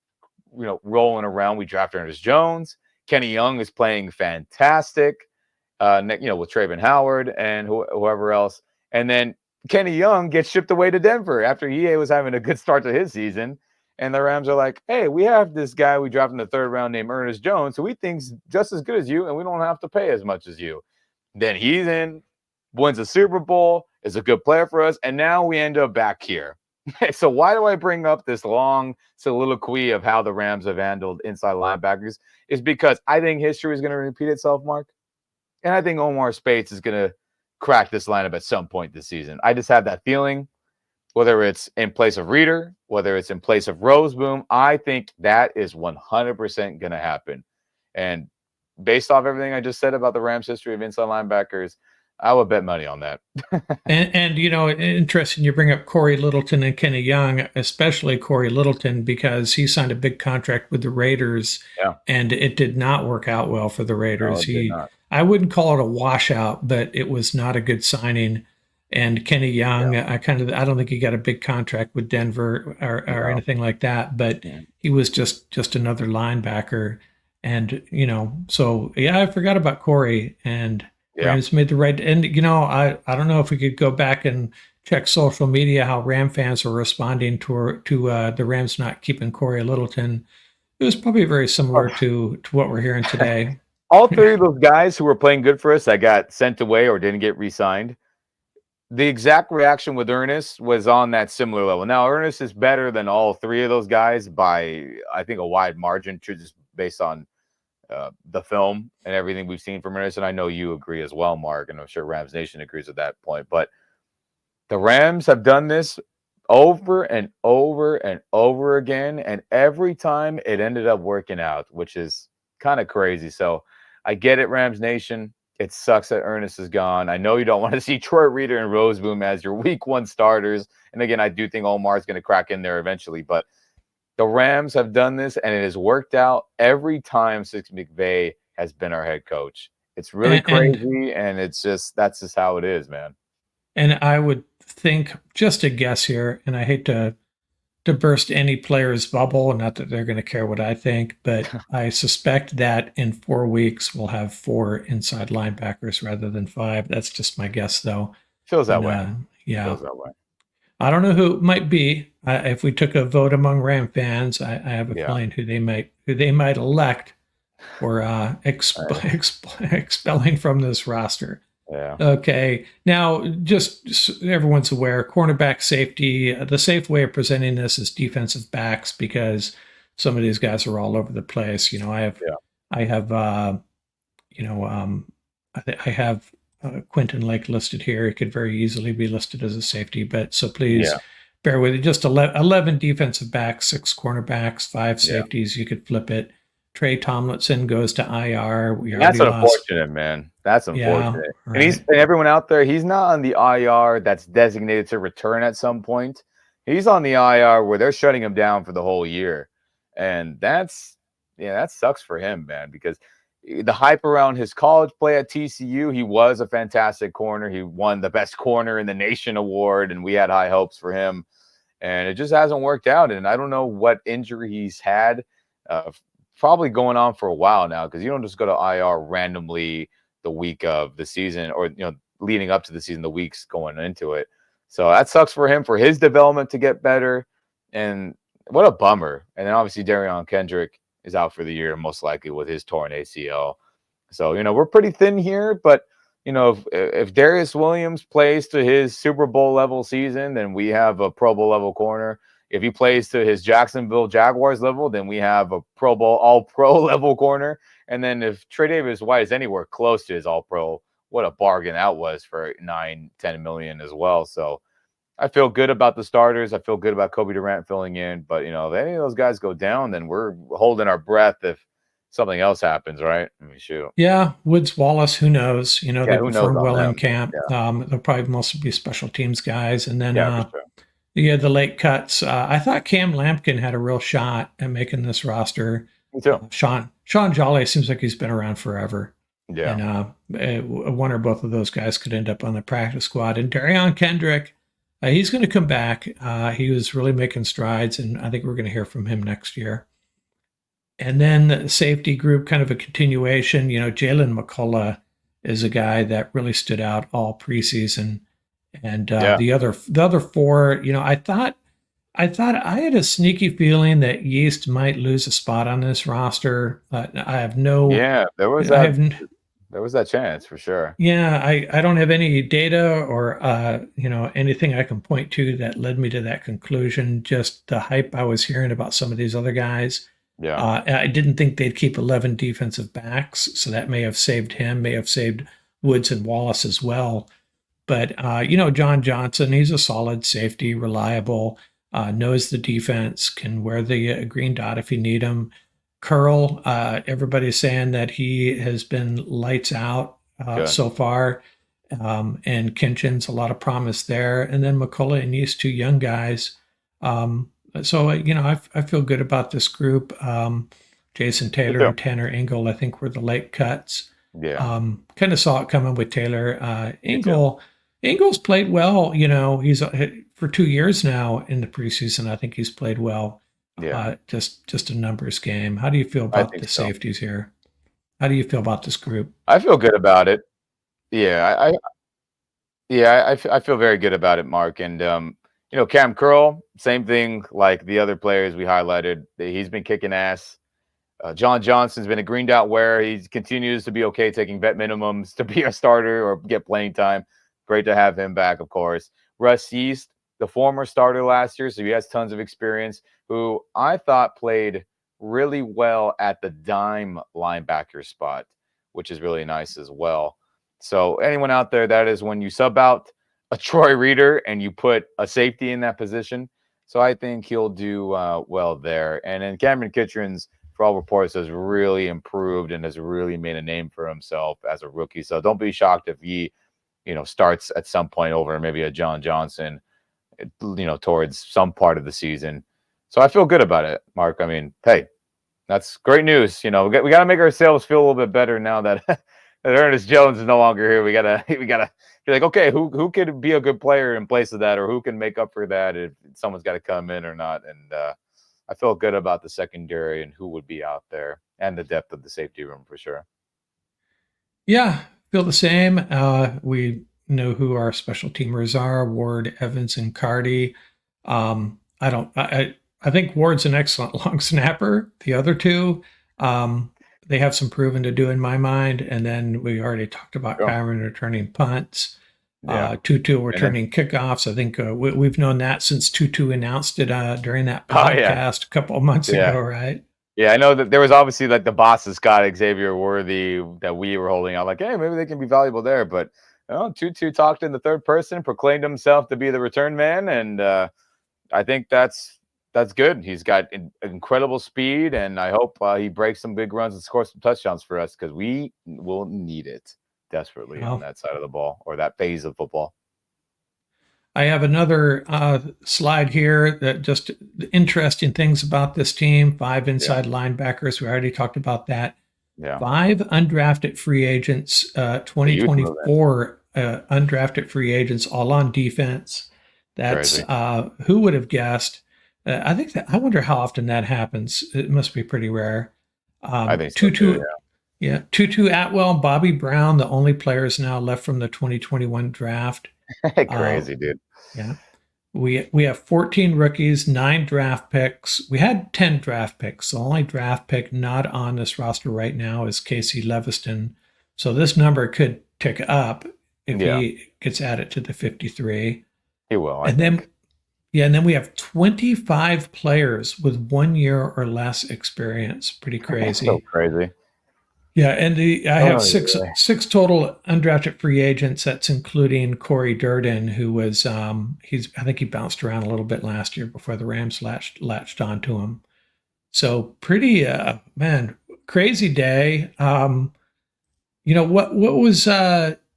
rolling around. We draft Ernest Jones. Kenny Young is playing fantastic, with Trayvon Howard and whoever else. And then Kenny Young gets shipped away to Denver after EA was having a good start to his season. And the Rams are like, hey, we have this guy we dropped in the third round named Ernest Jones, who we think's just as good as you, and we don't have to pay as much as you. Then he's in, wins a Super Bowl, is a good player for us, and now we end up back here. So why do I bring up this long soliloquy of how the Rams have handled inside linebackers? Is because I think history is going to repeat itself, Mark. And I think Omar Speights is going to crack this lineup at some point this season. I just have that feeling, whether it's in place of Reeder, whether it's in place of Roseboom, I think that is 100% going to happen. And based off everything I just said about the Rams' history of inside linebackers, I would bet money on that. and interesting you bring up Corey Littleton and Kenny Young, especially Corey Littleton, because he signed a big contract with the Raiders, and it did not work out well for the Raiders. No, I wouldn't call it a washout, but it was not a good signing. And Kenny Young, I don't think he got a big contract with Denver or anything like that, but he was just another linebacker. And, so I forgot about Corey, and Rams made the right. And, I don't know if we could go back and check social media, how Ram fans are responding to the Rams not keeping Corey Littleton. It was probably very similar to what we're hearing today. All three of those guys who were playing good for us that got sent away or didn't get re-signed, the exact reaction with Ernest was on that similar level. Now, Ernest is better than all three of those guys by, I think, a wide margin, just based on the film and everything we've seen from Ernest. And I know you agree as well, Mark, and I'm sure Rams Nation agrees with that point. But the Rams have done this over and over and over again, and every time it ended up working out, which is kind of crazy. So I get it, Rams Nation. It sucks that Ernest is gone. I know you don't want to see Troy Reeder and Roseboom as your week one starters. And again, I do think Omar's going to crack in there eventually. But the Rams have done this, and it has worked out every time since McVay has been our head coach. It's really crazy, and that's just how it is, man. And I would think, just a guess here, and I hate to burst any player's bubble, not that they're going to care what I think, but I suspect that in 4 weeks we'll have 4 inside linebackers rather than 5. That's just my guess, though. Feels that way. Feels that way. I don't know who it might be. If we took a vote among Ram fans, I have a feeling who they might elect or expelling from this roster. Yeah. Okay. Now, just so everyone's aware, cornerback safety, the safe way of presenting this is defensive backs, because some of these guys are all over the place. I have I have Quentin Lake listed here. It could very easily be listed as a safety, but so please Yeah, bear with it. Just 11 defensive backs, 6 cornerbacks, 5 yeah. safeties. You could flip it. Trey Tomlinson goes to IR. We And that's already lost. unfortunate, man. That's Yeah, unfortunate. And right. everyone out there, he's not on the IR that's designated to return at some point. He's on the IR where they're shutting him down for the whole year. And that sucks for him, man, because the hype around his college play at TCU, he was a fantastic corner. He won the best corner in the nation award, and we had high hopes for him. And it just hasn't worked out. And I don't know what injury he's had. Uh, Probably going on for a while now, because you don't just go to IR randomly the week of the season, or leading up to the season, the weeks going into it. So that sucks for him, for his development to get better. And what a bummer. And then obviously Darion Kendrick is out for the year, most likely with his torn ACL. So we're pretty thin here, but if Darius Williams plays to his Super Bowl level season, then we have a Pro Bowl level corner. If he plays to his Jacksonville Jaguars level, then we have a Pro Bowl All-Pro level corner. And then if Trey Davis-White is anywhere close to his All-Pro, what a bargain that was for $9-10 million as well. So I feel good about the starters. I feel good about Kobe Durant filling in. But if any of those guys go down, then we're holding our breath if something else happens, right? I mean, shoot. Yeah, Woods Wallace, who knows? Yeah, They who knows performed on well in them? camp. Yeah, They'll probably mostly be special teams guys. And then yeah, for sure. the late cuts. I thought Cam Lampkin had a real shot at making this roster. Me too. Sean Jolly seems like he's been around forever. Yeah. And one or both of those guys could end up on the practice squad. And Darion Kendrick, he's going to come back. He was really making strides, and I think we're going to hear from him next year. And then the safety group, kind of a continuation. Jalen McCullough is a guy that really stood out all preseason. And the other 4, I had a sneaky feeling that Yeast might lose a spot on this roster. I have no. Yeah, there was I that. have. There was that chance for sure. Yeah, I don't have any data or anything I can point to that led me to that conclusion. Just the hype I was hearing about some of these other guys. Yeah. I didn't think they'd keep 11 defensive backs, so that may have saved him, may have saved Woods and Wallace as well. But John Johnson, he's a solid safety, reliable, knows the defense, can wear the green dot if you need him. Curl, everybody's saying that he has been lights out so far. And Kinchin's a lot of promise there. And then McCullough and these 2 young guys. So I feel good about this group. Jason Taylor and Tanner Engel, I think, were the late cuts. Yeah. Kind of saw it coming with Taylor. Engel's played well. He's for 2 years now in the preseason. I think he's played well. Yeah. Just a numbers game. How do you feel about the safeties here? How do you feel about this group? I feel good about it. Yeah, I feel very good about it, Mark. And Cam Curl, same thing like the other players we highlighted. He's been kicking ass. John Johnson's been a green dot wearer. He continues to be okay taking vet minimums to be a starter or get playing time. Great to have him back, of course. Russ Yeast, the former starter last year, so he has tons of experience, who I thought played really well at the dime linebacker spot, which is really nice as well. So anyone out there, that is when you sub out a Troy Reader and you put a safety in that position. So I think he'll do well there. And then Cameron Kitchens, for all reports, has really improved and has really made a name for himself as a rookie. So don't be shocked if he, starts at some point over maybe a John Johnson, towards some part of the season. So I feel good about it, Mark. I mean, hey, that's great news. We got to make ourselves feel a little bit better now that that Ernest Jones is no longer here. We gotta be like, okay, who could be a good player in place of that, or who can make up for that if someone's got to come in or not. And I feel good about the secondary and who would be out there and the depth of the safety room for sure. Yeah, feel the same. We know who our special teamers are: Ward, Evans, and Cardi. I think Ward's an excellent long snapper. The other 2, they have some proven to do in my mind. And then we already talked about Kyron returning punts. Tutu returning kickoffs. I think we've known that since Tutu announced it during that podcast a couple of months ago, right? Yeah, I know that there was obviously like the Boston Scott, Xavier Worthy that we were holding out. Like, hey, maybe they can be valuable there. But Tutu talked in the third person, proclaimed himself to be the return man, and I think that's good. He's got incredible speed, and I hope he breaks some big runs and scores some touchdowns for us because we will need it desperately on Oh, that side of the ball or that phase of football. I have another slide here that just interesting things about this team. 5 Yeah, inside linebackers. We already talked about that. yeah. 5 undrafted free agents, The youth movement, 2024 undrafted free agents, all on defense. That's crazy. who would have guessed? I think that I wonder how often that happens. It must be pretty rare. I think so too. Tutu, yeah, Tutu Atwell, Bobby Brown, the only players now left from the 2021 draft. Yeah, Uh, crazy, dude. yeah, we have 14 rookies, 9 draft picks. We had 10 draft picks. The only draft pick not on this roster right now is Casey Leviston. So this number could tick up if Yeah, he gets added to the 53. he will. I And then think. and then we have 25 players with 1 year or less experience. Pretty So crazy. crazy. Yeah, and I have Oh, six total undrafted free agents. That's including Corey Durden, who was I think he bounced around a little bit last year before the Rams latched onto him. So pretty man, crazy day. What was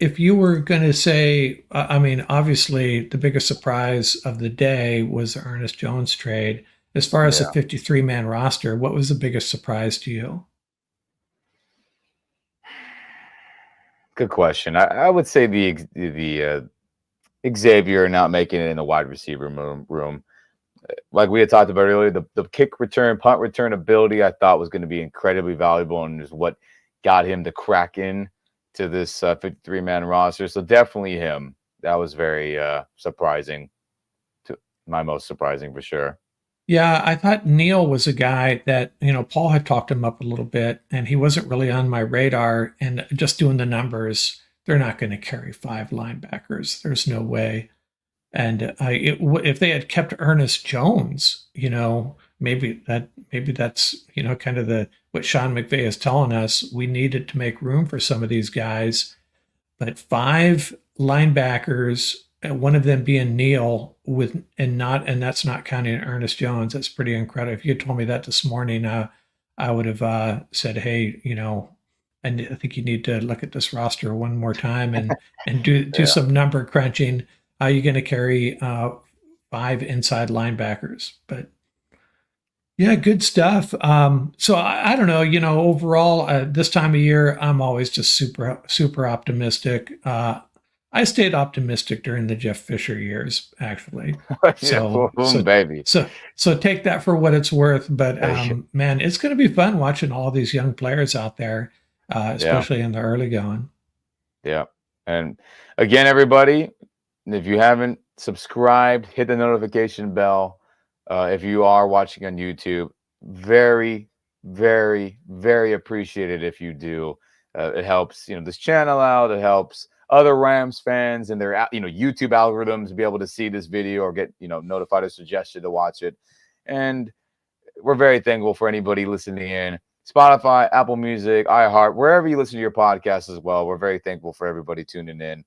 if you were going to say? I mean, obviously the biggest surprise of the day was the Ernest Jones trade. As far as the yeah. 53-man roster, what was the biggest surprise to you? Good question. I would say the Xavier not making it in the wide receiver room. Like we had talked about earlier, the kick return, punt return ability I thought was going to be incredibly valuable and is what got him to crack in to this 53-man roster. So definitely him. That was very surprising. To my most surprising for sure. Yeah, I thought Neil was a guy that, Paul had talked him up a little bit, and he wasn't really on my radar. And just doing the numbers, they're not going to carry 5 linebackers. There's no way. And if they had kept Ernest Jones, maybe that's kind of the what Sean McVay is telling us. We needed to make room for some of these guys, but 5 linebackers, one of them being Neal, and that's not counting Ernest Jones. That's pretty incredible. If you had told me that this morning, I would have said, hey, I think you need to look at this roster one more time and do Yeah. some number crunching. How are you going to carry 5 inside linebackers? But yeah, good stuff. So I don't know, overall, this time of year, I'm always just super optimistic. I stayed optimistic during the Jeff Fisher years, actually. Yeah, So, boom, so, baby. so take that for what it's worth. But man, it's going to be fun watching all these young players out there, Yeah. especially in the early going. Yeah. And again, everybody, if you haven't subscribed, hit the notification bell. If you are watching on YouTube, very, very, very appreciated if you do. It helps, this channel out. It helps other Rams fans and their, YouTube algorithms be able to see this video or get, notified or suggested to watch it. And we're very thankful for anybody listening in. Spotify, Apple Music, iHeart, wherever you listen to your podcast as well. We're very thankful for everybody tuning in.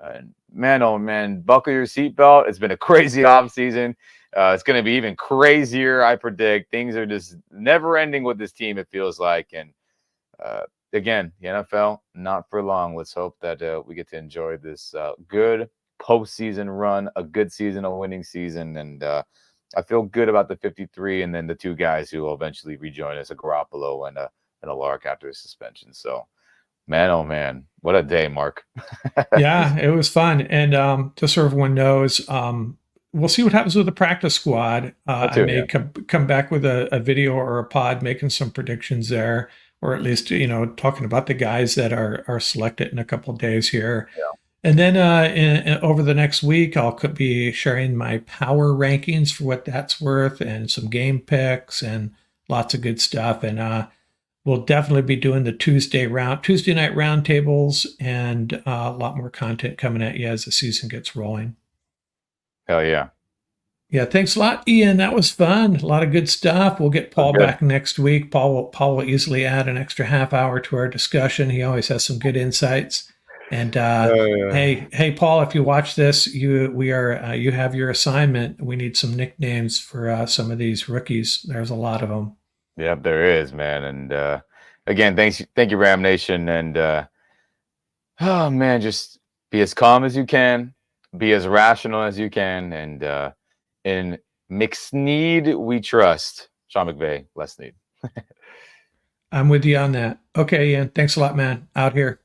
And man, oh man, buckle your seatbelt. It's been a crazy off season. It's going to be even crazier, I predict. Things are just never ending with this team, it feels like. And again, the NFL, not for long. Let's hope that we get to enjoy this good postseason run, a good season, a winning season. And I feel good about the 53 and then the 2 guys who will eventually rejoin us, a Garoppolo and a Lark after the suspension. So, man, oh man, what a day, Mark. Yeah, it was fun. And just so everyone knows, we'll see what happens with the practice squad. That I too, may yeah. come back with a video or a pod making some predictions there, or at least, talking about the guys that are selected in a couple of days here. Yeah. And then over the next week, I'll be sharing my power rankings for what that's worth and some game picks and lots of good stuff. And we'll definitely be doing the Tuesday night roundtables and a lot more content coming at you as the season gets rolling. Hell yeah. Yeah, thanks a lot, Ian. That was fun. A lot of good stuff. We'll get So Paul good. back next week. Paul will easily add an extra half hour to our discussion. He always has some good insights. And Uh, hey, Paul, if you watch this, you have your assignment. We need some nicknames for some of these rookies. There's a lot of them. yep, there is, man. And again, thank you, Ram Nation. And oh man, just be as calm as you can, be as rational as you can, and in McSneed we trust. Sean McVay, less need. I'm with you on that. Okay, Ian. Thanks a lot, man. Out here.